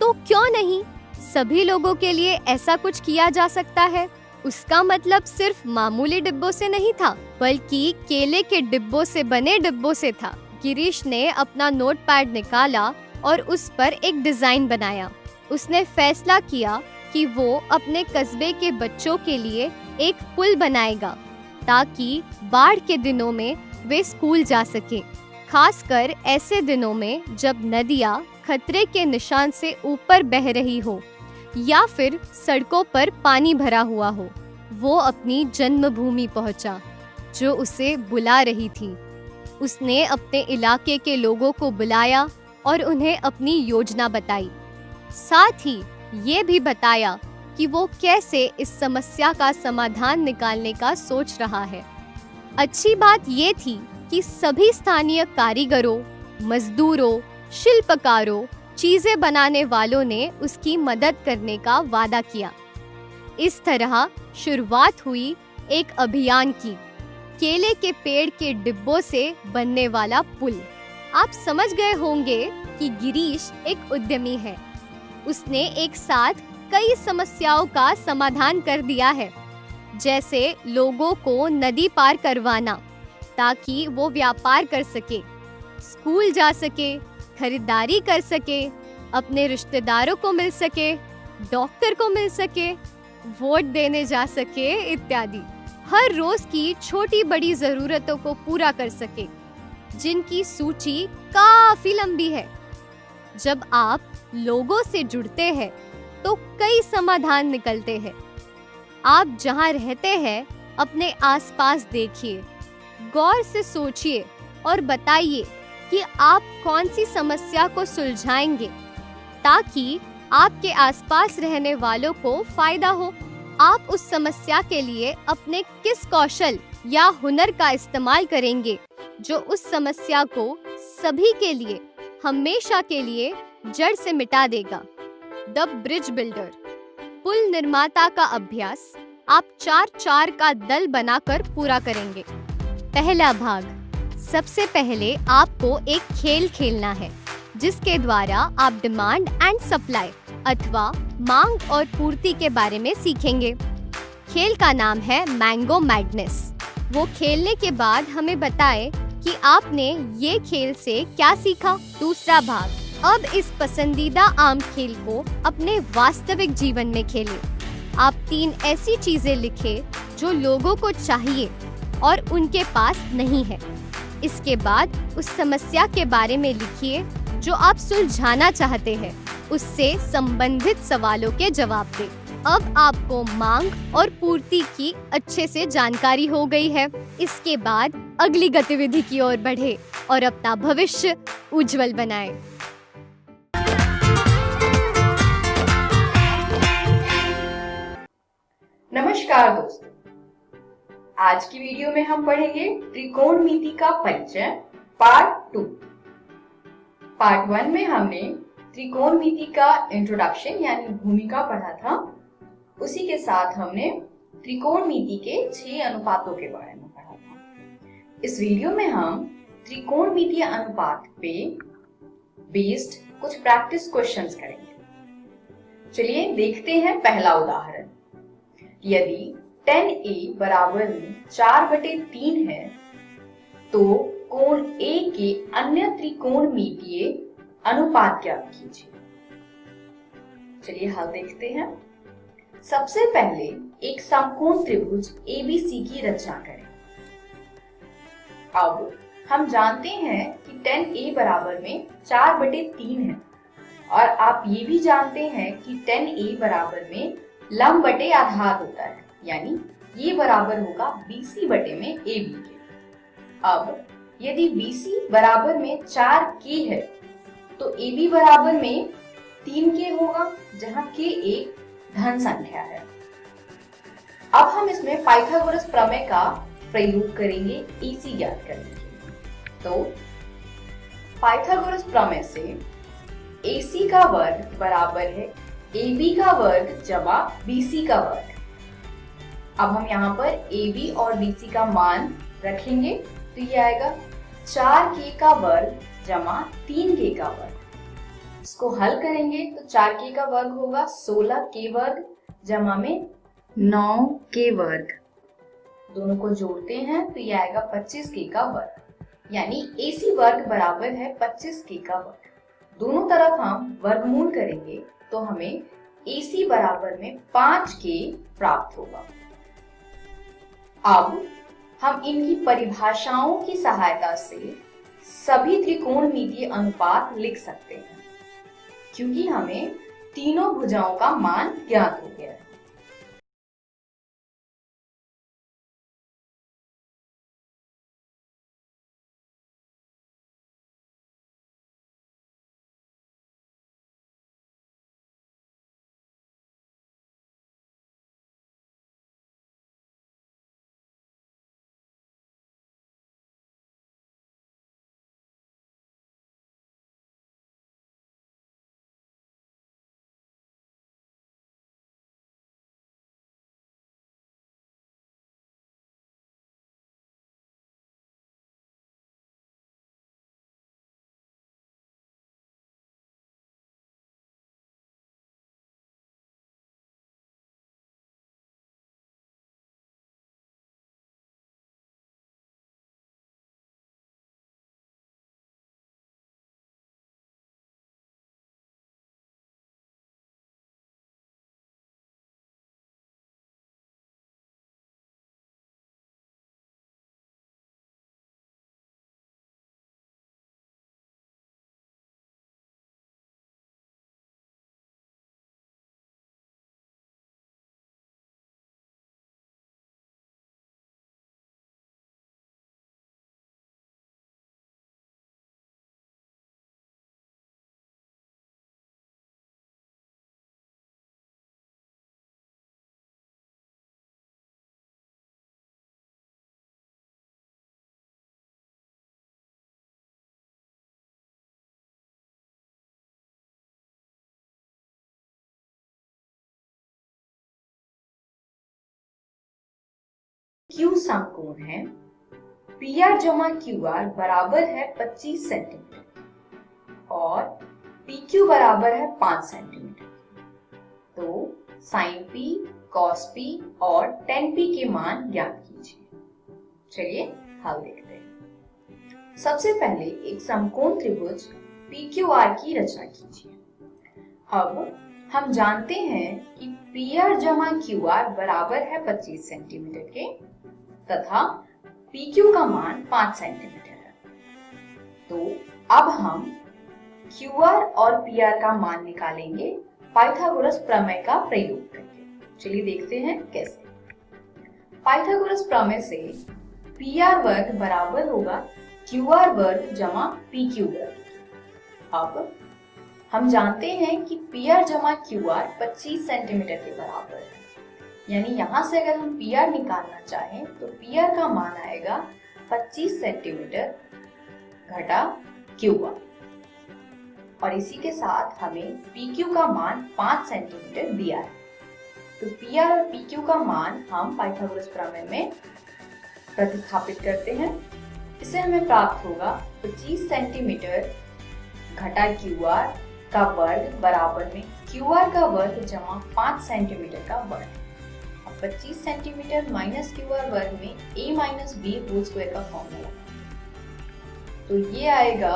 तो क्यों नहीं, सभी लोगों के लिए ऐसा कुछ किया जा सकता है। उसका मतलब सिर्फ मामूली डिब्बों से नहीं था, बल्कि केले के डिब्बों से बने डिब्बों से था। गिरीश ने अपना नोटपैड निकाला और उस पर एक डिजाइन बनाया। उसने फैसला किया कि वो अपने कस्बे के बच्चों के लिए एक पुल बनाएगा ताकि बाढ़ के दिनों में वे स्कूल जा सके, खासकर ऐसे दिनों में जब नदियाँ खतरे के निशान से ऊपर बह रही हो या फिर सड़कों पर पानी भरा हुआ हो। वो अपनी जन्मभूमि पहुंचा जो उसे बुला रही थी। उसने अपने इलाके के लोगों को बुलाया और उन्हें अपनी योजना बताई। साथ ही ये भी बताया कि वो कैसे इस समस्या का समाधान निकालने का सोच रहा है। अच्छी बात ये थी कि सभी स्थानीय कारीगरों, मजदूरों, शिल्पकारों, चीजें बनाने वालों ने उसकी मदद करने का वादा किया। इस तरह शुरुआत हुई एक अभियान की, केले के पेड़ के डिब्बों से बनने वाला पुल। आप समझ गए होंगे कि गिरीश एक उद्यमी है। उसने एक साथ कई समस्याओं का समाधान कर दिया है। जैसे लोगों को नदी पार करवाना ताकि वो व्यापार कर सके, स्कूल जा सके, खरीदारी कर सके, अपने रिश्तेदारों को मिल सके, डॉक्टर को मिल सके, वोट देने जा सके इत्यादि। हर रोज की छोटी बड़ी जरूरतों को पूरा कर सके, जिनकी सूची काफी लंबी है। जब आप लोगों से जुड़ते हैं तो कई समाधान निकलते हैं। आप जहां रहते हैं अपने आसपास देखिए, गौर से सोचिए और बताइए कि आप कौन सी समस्या को सुलझाएंगे ताकि आपके आसपास रहने वालों को फायदा हो। आप उस समस्या के लिए अपने किस कौशल या हुनर का इस्तेमाल करेंगे जो उस समस्या को सभी के लिए हमेशा के लिए जड़ से मिटा देगा। द ब्रिज बिल्डर, पुल निर्माता का अभ्यास आप 4-4 का दल बनाकर पूरा करेंगे। पहला भाग, सबसे पहले आपको एक खेल खेलना है जिसके द्वारा आप डिमांड एंड सप्लाई अथवा मांग और पूर्ति के बारे में सीखेंगे। खेल का नाम है मैंगो मैडनेस। वो खेलने के बाद हमें बताए कि आपने ये खेल से क्या सीखा। दूसरा भाग, अब इस पसंदीदा आम खेल को अपने वास्तविक जीवन में खेलें। आप 3 ऐसी चीजें लिखें जो लोगों को चाहिए और उनके पास नहीं है। इसके बाद उस समस्या के बारे में लिखिए जो आप सुलझाना चाहते हैं। उससे संबंधित सवालों के जवाब दें। अब आपको मांग और पूर्ति की अच्छे से जानकारी हो गई है। इसके बाद अगली गतिविधि की ओर बढ़े और अपना भविष्य उज्जवल बनाएं। नमस्कार दोस्तों, आज की वीडियो में हम पढ़ेंगे त्रिकोणमिति का परिचय पार्ट 2। पार्ट 1 में हमने त्रिकोणमिति का इंट्रोडक्शन यानी भूमिका पढ़ा था। उसी के साथ हमने त्रिकोणमिति के 6 अनुपातों के बारे में पढ़ा था। इस वीडियो में हम त्रिकोणमितीय अनुपात पे बेस्ड कुछ प्रैक्टिस क्वेश्चंस करेंगे। चलिए देखते हैं पहला उदाहरण। यदि tan A बराबर में 4/3 है तो कोण A के अन्य त्रिकोणमितीय अनुपात ज्ञात कीजिए। चलिए हल देखते हैं। सबसे पहले एक समकोण त्रिभुज ABC की रचना करें। अब हम जानते हैं कि tan A बराबर में 4/3 है और आप ये भी जानते हैं कि tan A बराबर में लंब बटे आधार होता है, यानी ये बराबर होगा BC बटे में AB के। अब यदि BC बराबर में 4K है तो AB बराबर में 3K होगा, जहां K एक धन संख्या है। अब हम इसमें पाइथागोरस प्रमेय का प्रयोग करेंगे AC ज्ञात करने के लिए। तो पाइथागोरस प्रमेय से AC का वर्ग बराबर है AB का वर्ग जमा BC का वर्ग। अब हम यहाँ पर AB और BC का मान रखेंगे तो ये आएगा 4K का वर्ग जमा 3K का वर्ग। इसको हल करेंगे तो 4K का वर्ग होगा 16K वर्ग जमा में 9K वर्ग। दोनों को जोड़ते हैं तो ये आएगा 25K का वर्ग, यानी AC वर्ग बराबर है 25K का वर्ग। दोनों तरफ हम वर्गमूल करेंगे तो हमें AC बराबर में 5K प्राप्त होगा। अब हम इनकी परिभाषाओं की सहायता से सभी त्रिकोणमितीय अनुपात लिख सकते हैं, क्योंकि हमें तीनों भुजाओं का मान ज्ञात हो गया है। क्यू समकोण है, PR जमा QR बराबर है 25 सेंटीमीटर और PQ बराबर है 5 सेंटीमीटर। तो sin P, cos P और tan P के मान ज्ञात कीजिए। चलिए हल देखते हैं। सबसे पहले एक समकोण त्रिभुज PQR की रचना कीजिए। अब हम जानते हैं कि PR जमा QR बराबर है 25 सेंटीमीटर के तथा PQ का मान 5 सेंटीमीटर है। तो अब हम QR और PR का मान निकालेंगे पाइथागोरस प्रमेय का प्रयोग करके। चलिए देखते हैं कैसे। पाइथागोरस प्रमेय से PR वर्ग बराबर होगा QR वर्ग जमा PQ वर्ग। अब हम जानते हैं कि PR जमा QR 25 सेंटीमीटर के बराबर है, यानी यहाँ से अगर हम PR निकालना चाहें तो PR का मान आएगा 25 सेंटीमीटर घटा QR और इसी के साथ हमें PQ का मान 5 सेंटीमीटर दिया है। तो PR और PQ का मान हम पाइथागोरस प्रमेय में प्रतिस्थापित करते हैं। इससे हमें प्राप्त होगा 25 सेंटीमीटर घटा QR का वर्ग बराबर में QR का वर्ग जमा 5 सेंटीमीटर का वर्ग। अब 25 सेंटीमीटर माइनस QR वर्ग में a minus b whole square का फॉर्मूला, तो ये आएगा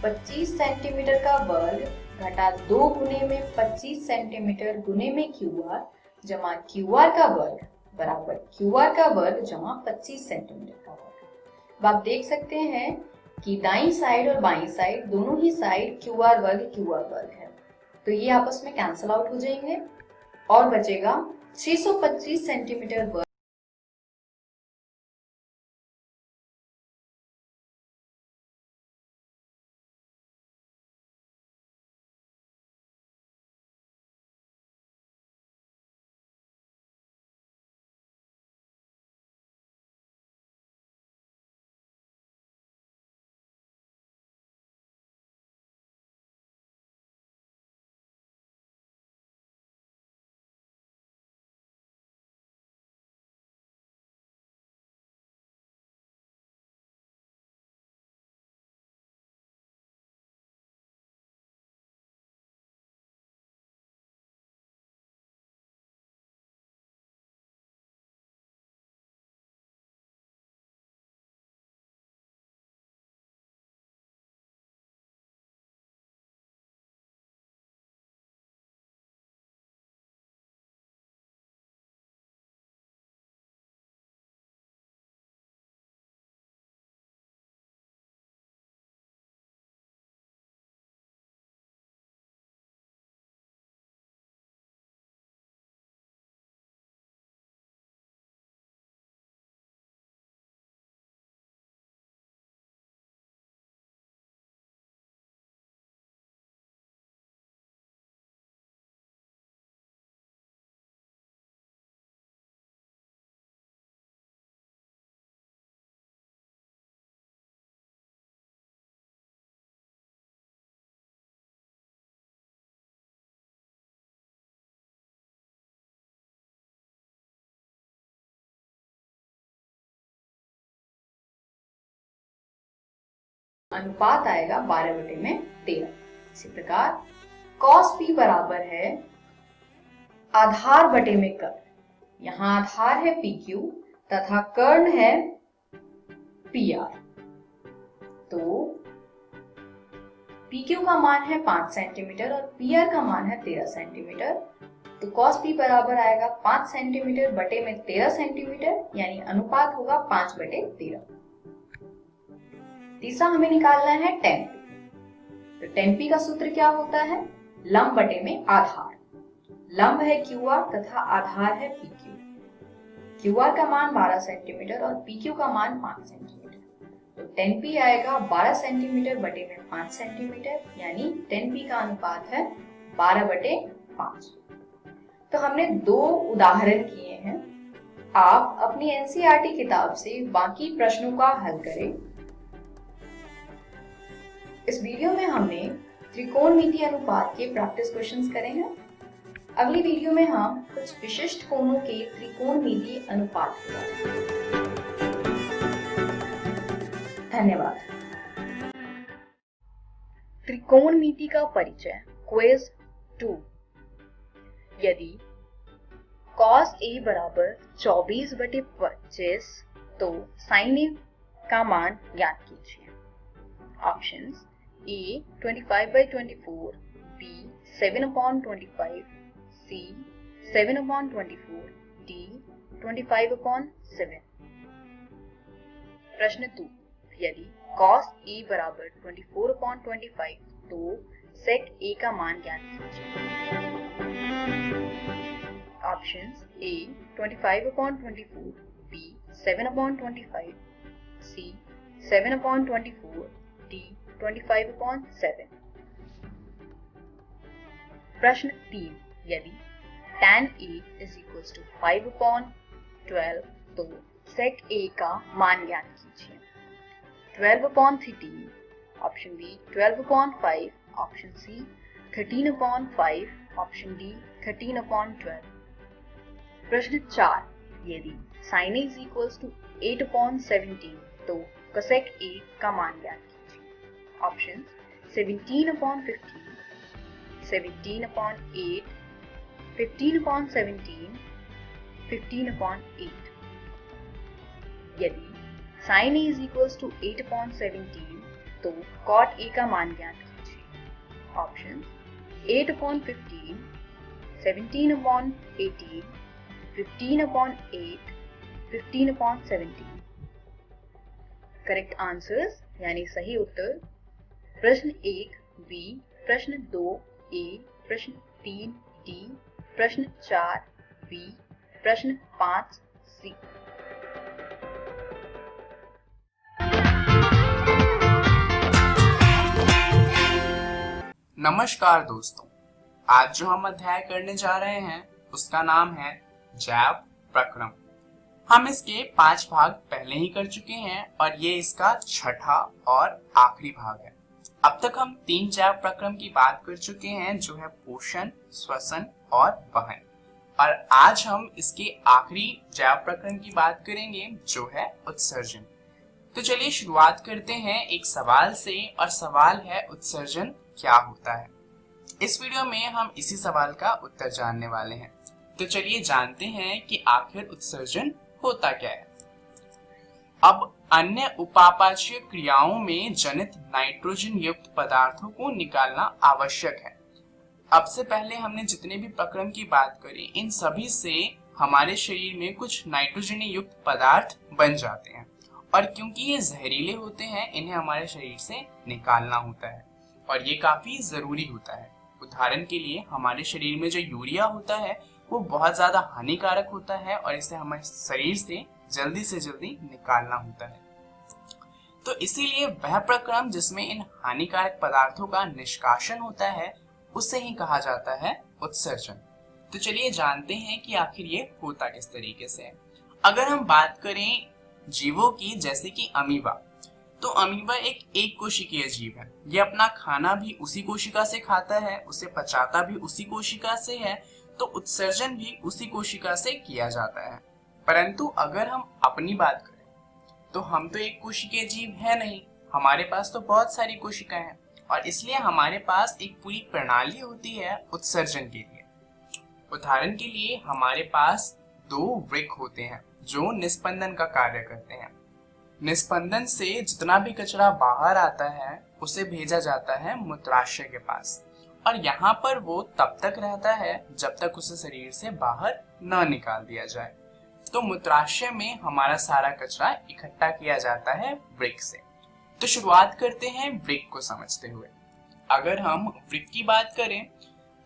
25 सेंटीमीटर का वर्ग घटा 2 गुने में 25 सेंटीमीटर गुने में QR जमा QR का वर्ग बराबर QR का वर्ग जमा 25 सेंटीमीटर का वर्ग। अब आप देख सकते हैं कि दाईं साइड और बाईं साइड दोनों ही साइड QR वर्ग है, तो ये आपस में कैंसिल आउट हो जाएंगे और बचेगा 625 सेंटीमीटर वर्ग। अनुपात आएगा 12/13। इसी प्रकार cos P बराबर है आधार बटे में कर्ण। यहाँ आधार है PQ तथा कर्ण है PR। तो PQ का मान है 5 सेंटीमीटर और PR का मान है 13 सेंटीमीटर। तो cos P बराबर आएगा 5 सेंटीमीटर बटे में 13 सेंटीमीटर, यानी अनुपात होगा 5/13। तीसरा हमें निकालना है tan P। तो tan P का सूत्र क्या होता है? लंब बटे में आधार। लंब है QR तथा आधार है PQ। QR का मान 12 सेंटीमीटर और PQ का मान 5 सेंटीमीटर। तो tan P आएगा 12 सेंटीमीटर बटे में 5 सेंटीमीटर, यानी tan P का अनुपात है 12/5। तो हमने 2 उदाहरण किए हैं। आप अपनी NCERT किताब से बाकी प्रश्नों का हल करें। इस वीडियो में हमने त्रिकोणमितीय अनुपात के प्रैक्टिस क्वेश्चंस करे हैं। अगली वीडियो में हम कुछ विशिष्ट कोणों के त्रिकोणमितीय अनुपात के बारे में। धन्यवाद। त्रिकोणमिति का परिचय। क्विज 2। यदि cos A बराबर 24/25 तो sin A का मान ज्ञात कीजिए। Options A 25/24, B 7/25, C 7/24, D 25/7। प्रश्न 2। यदि cos A बराबर 24/25 तो sec A का मान ज्ञात कीजिए। Options A 25/24, B 7/25, C 7/24, D 25/7। प्रश्न 3। यदि tan A = 5/12 तो sec A का मान ज्ञात कीजिए। 12/13, option B 12/5, option C 13/5, option D 13/12। प्रश्न 4। यदि sin A = 8/17 तो cosec A का मान ज्ञात कीजिए। ऑप्शन 17/15, 17/8, 15/17, 15/8। यदि sin A = 8/17 तो cot A का मान ज्ञात कीजिए। ऑप्शन 8/15, 17/18, 15/8, 15/17। करेक्ट आंसर्स यानी सही उत्तर। प्रश्न 1 B, प्रश्न 2 A, प्रश्न 3 D, प्रश्न 4 B, प्रश्न 5 C। नमस्कार दोस्तों, आज जो हम अध्याय करने जा रहे हैं उसका नाम है जैव प्रक्रम। हम इसके 5 भाग पहले ही कर चुके हैं और ये इसका छठा और आखिरी भाग है। अब तक हम 3 जैव प्रक्रम की बात कर चुके हैं, जो है पोषण, श्वसन और वहन। और आज हम इसके आखिरी जैव प्रक्रम की बात करेंगे, जो है उत्सर्जन। तो चलिए शुरुआत करते हैं एक सवाल से, और सवाल है उत्सर्जन क्या होता है। इस वीडियो में हम इसी सवाल का उत्तर जानने वाले हैं। तो चलिए जानते हैं कि आखिर उत्सर्जन होता क्या है। अब अन्य उपापचय क्रियाओं में जनित नाइट्रोजन युक्त पदार्थों को निकालना आवश्यक है। अब से पहले हमने जितने भी प्रक्रम की बात करी, इन सभी से हमारे शरीर में कुछ नाइट्रोजन युक्त पदार्थ बन जाते हैं, और क्योंकि ये जहरीले होते हैं, इन्हें हमारे शरीर से निकालना होता है, और ये काफी जरूरी होता है। उदाहरण के लिए हमारे शरीर में जो यूरिया होता है वो बहुत ज्यादा हानिकारक होता है, और इसे हमारे शरीर से जल्दी निकालना होता है। तो इसीलिए वह प्रक्रम जिसमें इन हानिकारक पदार्थों का निष्कासन होता है, उसे ही कहा जाता है उत्सर्जन। तो चलिए जानते हैं कि आखिर ये होता किस तरीके से है। अगर हम बात करें जीवों की, जैसे कि अमीबा, तो अमीबा एक कोशिकीय जीव है। ये अपना खाना भी उसी कोशिका से खाता है, उसे पचाता भी उसी कोशिका से है, तो उत्सर्जन भी उसी कोशिका से किया जाता है। परंतु अगर हम अपनी बात करें तो हम तो एक कोशिकीय जीव है नहीं, हमारे पास तो बहुत सारी कोशिकाएं हैं, और इसलिए हमारे पास एक पूरी प्रणाली होती है उत्सर्जन के लिए। उदाहरण के लिए हमारे पास 2 वृक्क होते हैं जो निस्पंदन का कार्य करते हैं। निस्पंदन से जितना भी कचरा बाहर आता है उसे भेजा जाता है मूत्राशय के पास, और यहाँ पर वो तब तक रहता है जब तक उसे शरीर से बाहर न निकाल दिया जाए। तो मूत्राशय में हमारा सारा कचरा इकट्ठा किया जाता है वृक्क से। तो शुरुआत करते हैं वृक्क को समझते हुए। अगर हम वृक्क की बात करें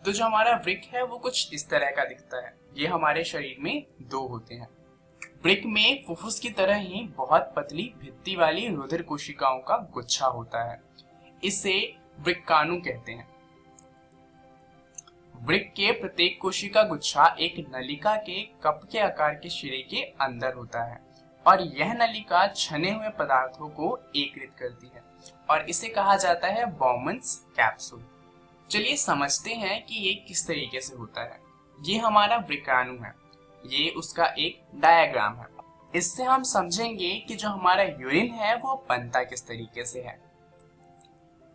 तो जो हमारा वृक्क है वो कुछ इस तरह का दिखता है। ये हमारे शरीर में 2 होते हैं। वृक्क में फुफ्फुस की तरह ही बहुत पतली भित्ति वाली रुधिर कोशिकाओं का गुच्छा होता है। इसे वृक्काणु कहते हैं। वृक्क के प्रत्येक कोशिका गुच्छा एक नलिका के कप के आकार के शिरे के अंदर होता है, और यह नलिका छने हुए पदार्थों को एकत्रित करती है, और इसे कहा जाता है बॉमन्स कैप्सूल। चलिए समझते हैं कि ये किस तरीके से होता है। ये हमारा विक्राणु है, ये उसका एक डायग्राम है। इससे हम समझेंगे कि जो हमारा यूरिन है वो बनता किस तरीके से है।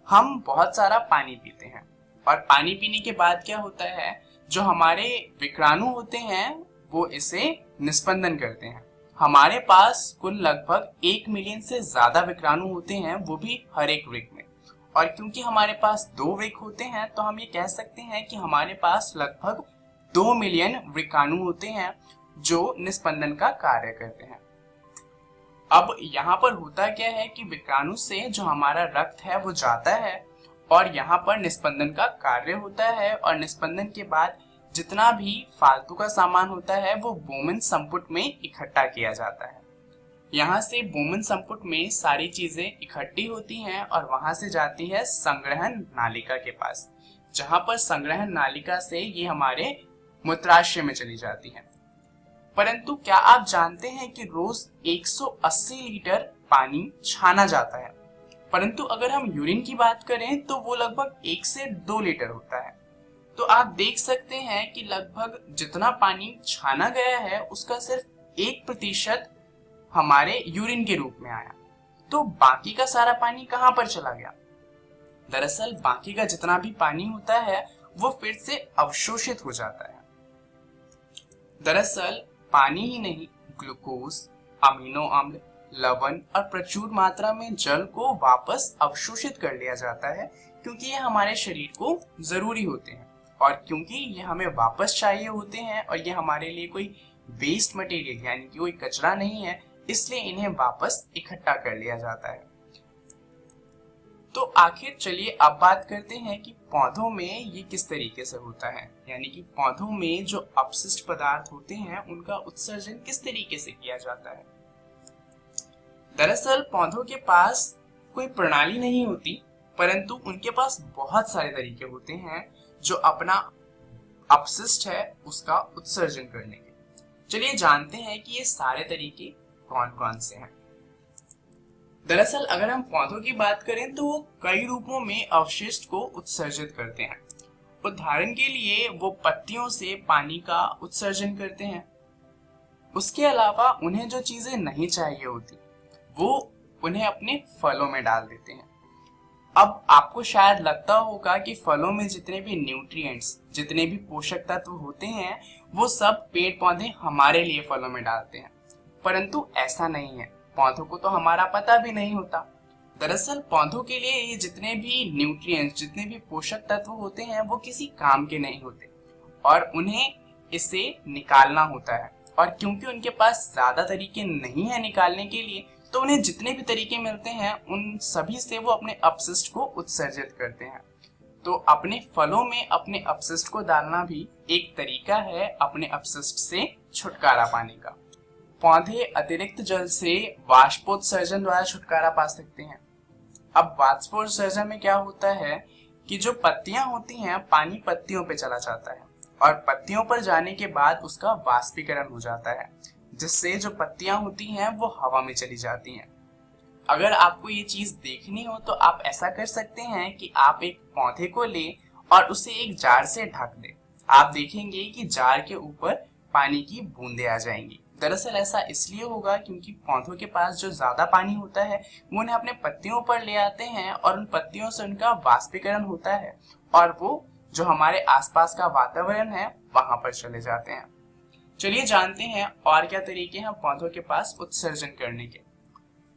हम बहुत सारा पानी पीते हैं और पानी पीने के बाद क्या होता है, जो हमारे विक्राणु होते हैं वो इसे निस्पंदन करते हैं। हमारे पास कुल लगभग 1 मिलियन से ज्यादा विक्राणु होते हैं, वो भी हर एक वृक्क में। और क्योंकि हमारे पास 2 वृक्क होते हैं तो हम ये कह सकते हैं कि हमारे पास लगभग 2 मिलियन विक्राणु होते हैं जो निस्पंदन का कार्य करते हैं। अब यहाँ पर होता क्या है कि विक्राणु से जो हमारा रक्त है वो जाता है और यहाँ पर निस्पंदन का कार्य होता है, और निस्पंदन के बाद जितना भी फालतू का सामान होता है वो बोमन संपुट में इकट्ठा किया जाता है। यहाँ से बोमन संपुट में सारी चीजें इकट्ठी होती हैं और वहां से जाती है संग्रहण नालिका के पास, जहां पर संग्रहण नालिका से ये हमारे मूत्राशय में चली जाती है। परंतु क्या आप जानते हैं कि रोज 180 लीटर पानी छाना जाता है, परंतु अगर हम यूरिन की बात करें तो वो लगभग 1 से 2 लीटर होता है। तो आप देख सकते हैं कि लगभग जितना पानी छाना गया है उसका सिर्फ 1% हमारे यूरिन के रूप में आया। तो बाकी का सारा पानी कहां पर चला गया? दरअसल बाकी का जितना भी पानी होता है वो फिर से अवशोषित हो जाता है। दरअसल पानी ही नहीं, ग्लूकोज, अमीनो अम्ल, लवण और प्रचुर मात्रा में जल को वापस अवशोषित कर लिया जाता है, क्योंकि ये हमारे शरीर को जरूरी होते हैं। और क्योंकि ये हमें वापस चाहिए होते हैं और ये हमारे लिए कोई वेस्ट मटेरियल यानी कि कोई कचरा नहीं है, इसलिए इन्हें वापस इकट्ठा कर लिया जाता है। तो आखिर चलिए अब बात करते हैं कि पौधों में ये किस तरीके से होता है, यानी कि पौधों में जो अपशिष्ट पदार्थ होते हैं उनका उत्सर्जन किस तरीके से किया जाता है। दरअसल पौधों के पास कोई प्रणाली नहीं होती, परंतु उनके पास बहुत सारे तरीके होते हैं जो अपना अपशिष्ट है उसका उत्सर्जन करने के। चलिए जानते हैं कि ये सारे तरीके कौन कौन से हैं। दरअसल अगर हम पौधों की बात करें तो वो कई रूपों में अवशिष्ट को उत्सर्जित करते हैं। उदाहरण के लिए वो पत्तियों से पानी का उत्सर्जन करते हैं। उसके अलावा उन्हें जो चीजें नहीं चाहिए होती वो उन्हें अपने फलों में डाल देते हैं। अब आपको शायद लगता होगा कि फलों में जितने भी न्यूट्रिएंट्स, जितने भी पोषक तत्व होते हैं वो सब पेड़ पौधे हमारे लिए फलों में डालते हैं, परंतु ऐसा नहीं है। पौधों को तो हमारा पता भी नहीं होता। दरअसल पौधों के लिए ये जितने भी न्यूट्रिएंट्स, जितने भी पोषक तत्व होते हैं वो किसी काम के नहीं होते और उन्हें इसे निकालना होता है। और क्योंकि उनके पास ज्यादा तरीके नहीं है निकालने के लिए, तो उन्हें जितने भी तरीके मिलते हैं उन सभी से वो अपने अपशिष्ट को उत्सर्जित करते हैं। तो अपने फलों में अपने अपशिष्ट को डालना भी एक तरीका है अपने अपशिष्ट से छुटकारा पाने का। पौधे अतिरिक्त जल से वाष्पोत्सर्जन द्वारा छुटकारा पा सकते हैं। अब वाष्पोत्सर्जन में क्या होता है कि जो पत्तियां होती हैं, पानी पत्तियों पे चला जाता है और पत्तियों पर जाने के बाद उसका वाष्पीकरण हो जाता है, जिससे जो पत्तियां होती हैं वो हवा में चली जाती हैं। अगर आपको ये चीज देखनी हो तो आप ऐसा कर सकते हैं कि आप एक पौधे को ले और उसे एक जार से ढक दें। आप देखेंगे कि जार के ऊपर पानी की बूंदें आ जाएंगी। दरअसल ऐसा इसलिए होगा क्योंकि पौधों के पास जो ज्यादा पानी होता है वो उन्हें अपने पत्तियों पर ले आते हैं और उन पत्तियों से उनका वाष्पीकरण होता है और वो जो हमारे आसपास का वातावरण है वहां पर चले जाते हैं। चलिए जानते हैं और क्या तरीके हैं पौधों के पास उत्सर्जन करने के।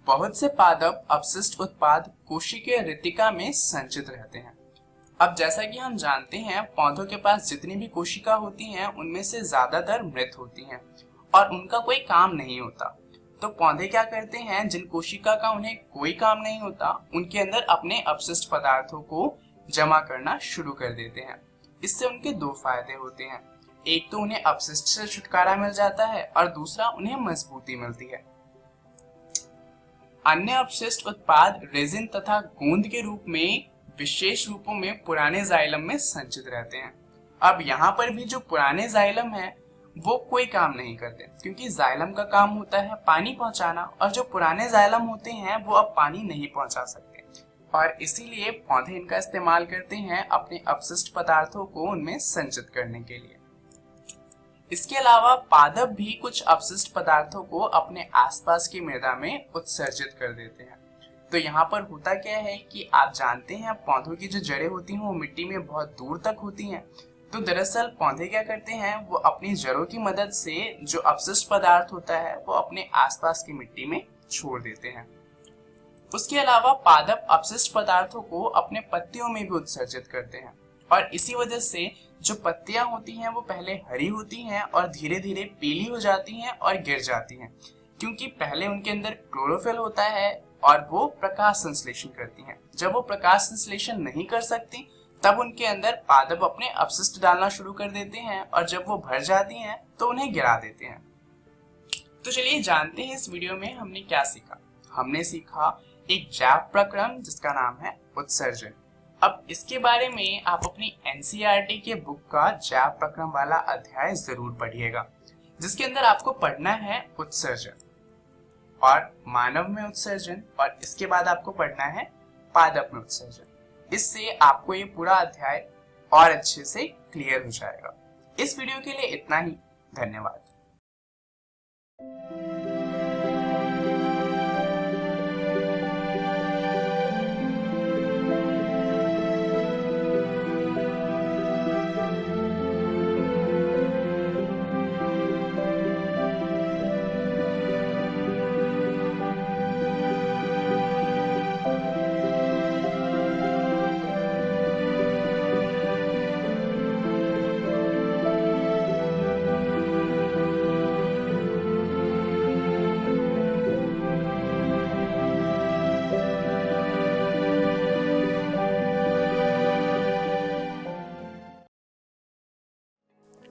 बहुत से पादप अपशिष्ट उत्पाद कोशिकीय रितिका में संचित रहते हैं। अब जैसा कि हम जानते हैं पौधों के पास जितनी भी कोशिका होती हैं उनमें से ज्यादातर मृत होती हैं और उनका कोई काम नहीं होता। तो पौधे क्या करते हैं, जिन कोशिका का उन्हें कोई काम नहीं होता उनके अंदर अपने अपशिष्ट पदार्थों को जमा करना शुरू कर देते हैं। इससे उनके दो फायदे होते हैं, एक तो उन्हें अपशिष्ट से छुटकारा मिल जाता है और दूसरा उन्हें मजबूती मिलती है। अन्य अपशिष्ट उत्पाद रेजिन तथा गोंद के रूप में विशेष रूपों में पुराने जाइलम में संचित रहते हैं। अब यहाँ पर भी जो पुराने जाइलम है वो कोई काम नहीं करते, क्योंकि जाइलम का काम होता है पानी पहुंचाना और जो पुराने जाइलम होते हैं वो अब पानी नहीं पहुंचा सकते और इसीलिए पौधे इनका इस्तेमाल करते हैं अपने अपशिष्ट पदार्थों को उनमें संचित करने के लिए। इसके अलावा पादप भी कुछ अपशिष्ट पदार्थों को अपने आसपास की मृदा में उत्सर्जित कर देते हैं। तो यहाँ पर होता क्या है कि आप जानते हैं पौधों की जो जड़ें होती हैं वो मिट्टी में बहुत दूर तक होती हैं। तो दरअसल पौधे क्या करते हैं, वो अपनी जड़ों की मदद से जो अपशिष्ट पदार्थ होता है वो अपने आसपास की मिट्टी में छोड़ देते हैं। उसके अलावा पादप अपशिष्ट पदार्थों को अपने पत्तियों में भी उत्सर्जित करते हैं और इसी वजह से जो पत्तियां होती हैं वो पहले हरी होती हैं और धीरे धीरे पीली हो जाती हैं और गिर जाती हैं, क्योंकि पहले उनके अंदर क्लोरोफिल होता है और वो प्रकाश संश्लेषण करती हैं। जब वो प्रकाश संश्लेषण नहीं कर सकती तब उनके अंदर पादप अपने अपशिष्ट डालना शुरू कर देते हैं और जब वो भर जाती हैं तो उन्हें गिरा देते हैं। तो चलिए जानते हैं इस वीडियो में हमने क्या सीखा। हमने सीखा एक जैव प्रक्रम जिसका नाम है उत्सर्जन। अब इसके बारे में आप अपनी एनसीईआरटी के बुक का जैव प्रक्रम वाला अध्याय जरूर पढ़िएगा, जिसके अंदर आपको पढ़ना है उत्सर्जन और मानव में उत्सर्जन, और इसके बाद आपको पढ़ना है पादप में उत्सर्जन। इससे आपको ये पूरा अध्याय और अच्छे से क्लियर हो जाएगा। इस वीडियो के लिए इतना ही। धन्यवाद।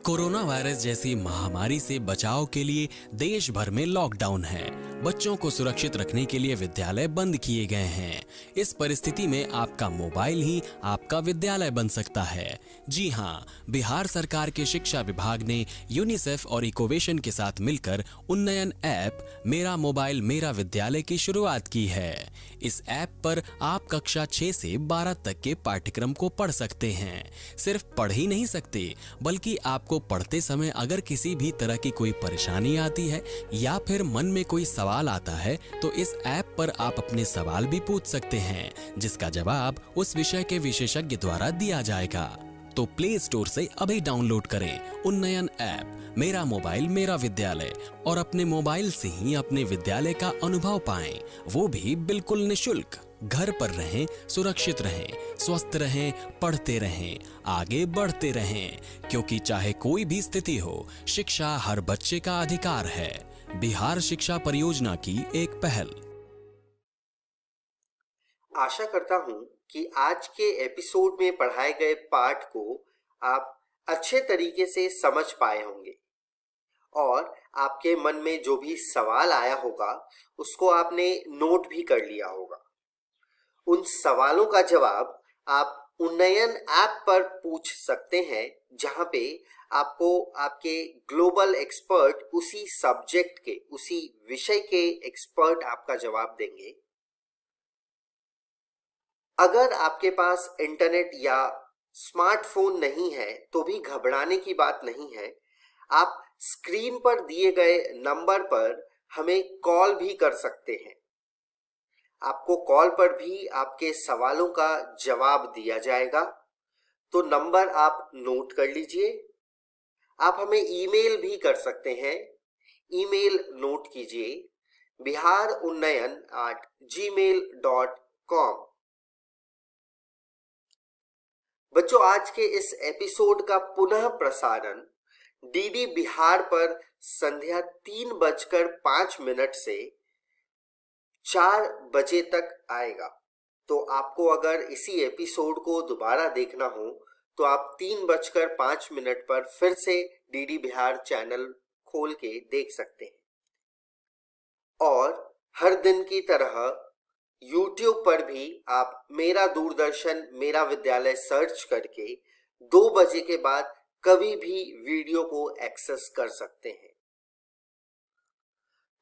कोरोना वायरस जैसी महामारी से बचाव के लिए देश भर में लॉकडाउन है। बच्चों को सुरक्षित रखने के लिए विद्यालय बंद किए गए हैं। इस परिस्थिति में आपका मोबाइल ही आपका विद्यालय बन सकता है। जी हाँ, बिहार सरकार के शिक्षा विभाग ने यूनिसेफ और इकोवेशन के साथ मिलकर उन्नयन ऐप मेरा मोबाइल मेरा विद्यालय की शुरुआत की है। इस ऐप पर आप कक्षा 6 से 12 तक के पाठ्यक्रम को पढ़ सकते हैं। सिर्फ पढ़ ही नहीं सकते, बल्कि आपको पढ़ते समय अगर किसी भी तरह की कोई परेशानी आती है या फिर मन में कोई सवाल आता है तो इस ऐप पर आप अपने सवाल भी पूछ सकते हैं, जिसका जवाब उस विषय के विशेषज्ञ द्वारा दिया जाएगा। तो प्ले स्टोर से अभी डाउनलोड करें उन्नयन ऐप मेरा मोबाइल मेरा विद्यालय और अपने मोबाइल से ही अपने विद्यालय का अनुभव पाएं, वो भी बिल्कुल निशुल्क। घर पर रहें, सुरक्षित रहें, स्वस्थ रहें, पढ़ते रहें, आगे बढ़ते रहें, क्योंकि चाहे कोई भी स्थिति हो, शिक्षा हर बच्चे का अधिकार है। बिहार शिक्षा परियोजना की एक पहल। आशा करता हूं कि आज के एपिसोड में पढ़ाए गए पाठ को आप अच्छे तरीके से समझ पाए होंगे और आपके मन में जो भी सवाल आया होगा उसको आपने नोट भी कर लिया होगा। उन सवालों का जवाब आप उन्नयन ऐप पर पूछ सकते हैं, जहां पे आपको आपके ग्लोबल एक्सपर्ट उसी सब्जेक्ट के, उसी विषय के एक्सपर्ट आपका जवाब देंगे। अगर आपके पास इंटरनेट या स्मार्टफोन नहीं है तो भी घबराने की बात नहीं है। आप स्क्रीन पर दिए गए नंबर पर हमें कॉल भी कर सकते हैं। आपको कॉल पर भी आपके सवालों का जवाब दिया जाएगा। तो नंबर आप नोट कर लीजिए। आप हमें ईमेल भी कर सकते हैं। ईमेल नोट कीजिए biharunnyan@gmail.com। बच्चों, आज के इस एपिसोड का पुनः प्रसारण डीडी बिहार पर संध्या 3:05 से 4 बजे तक आएगा। तो आपको अगर इसी एपिसोड को दोबारा देखना हो तो आप 3:05 पर फिर से डीडी बिहार चैनल खोल के देख सकते हैं। और हर दिन की तरह YouTube पर भी आप मेरा दूरदर्शन मेरा विद्यालय सर्च करके 2 बजे के बाद कभी भी वीडियो को एक्सेस कर सकते हैं।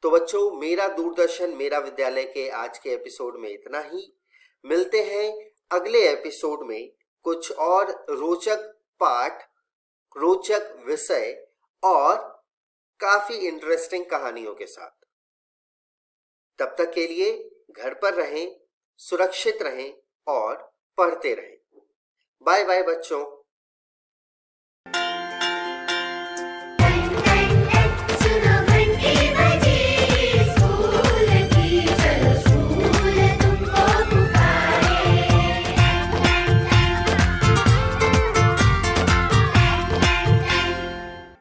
तो बच्चों, मेरा दूरदर्शन मेरा विद्यालय के आज के एपिसोड में इतना ही। मिलते हैं अगले एपिसोड में कुछ और रोचक पाठ, रोचक विषय और काफी इंटरेस्टिंग कहानियों के साथ। तब तक के लिए घर पर रहें, सुरक्षित रहें और पढ़ते रहें। बाय बाय बच्चों।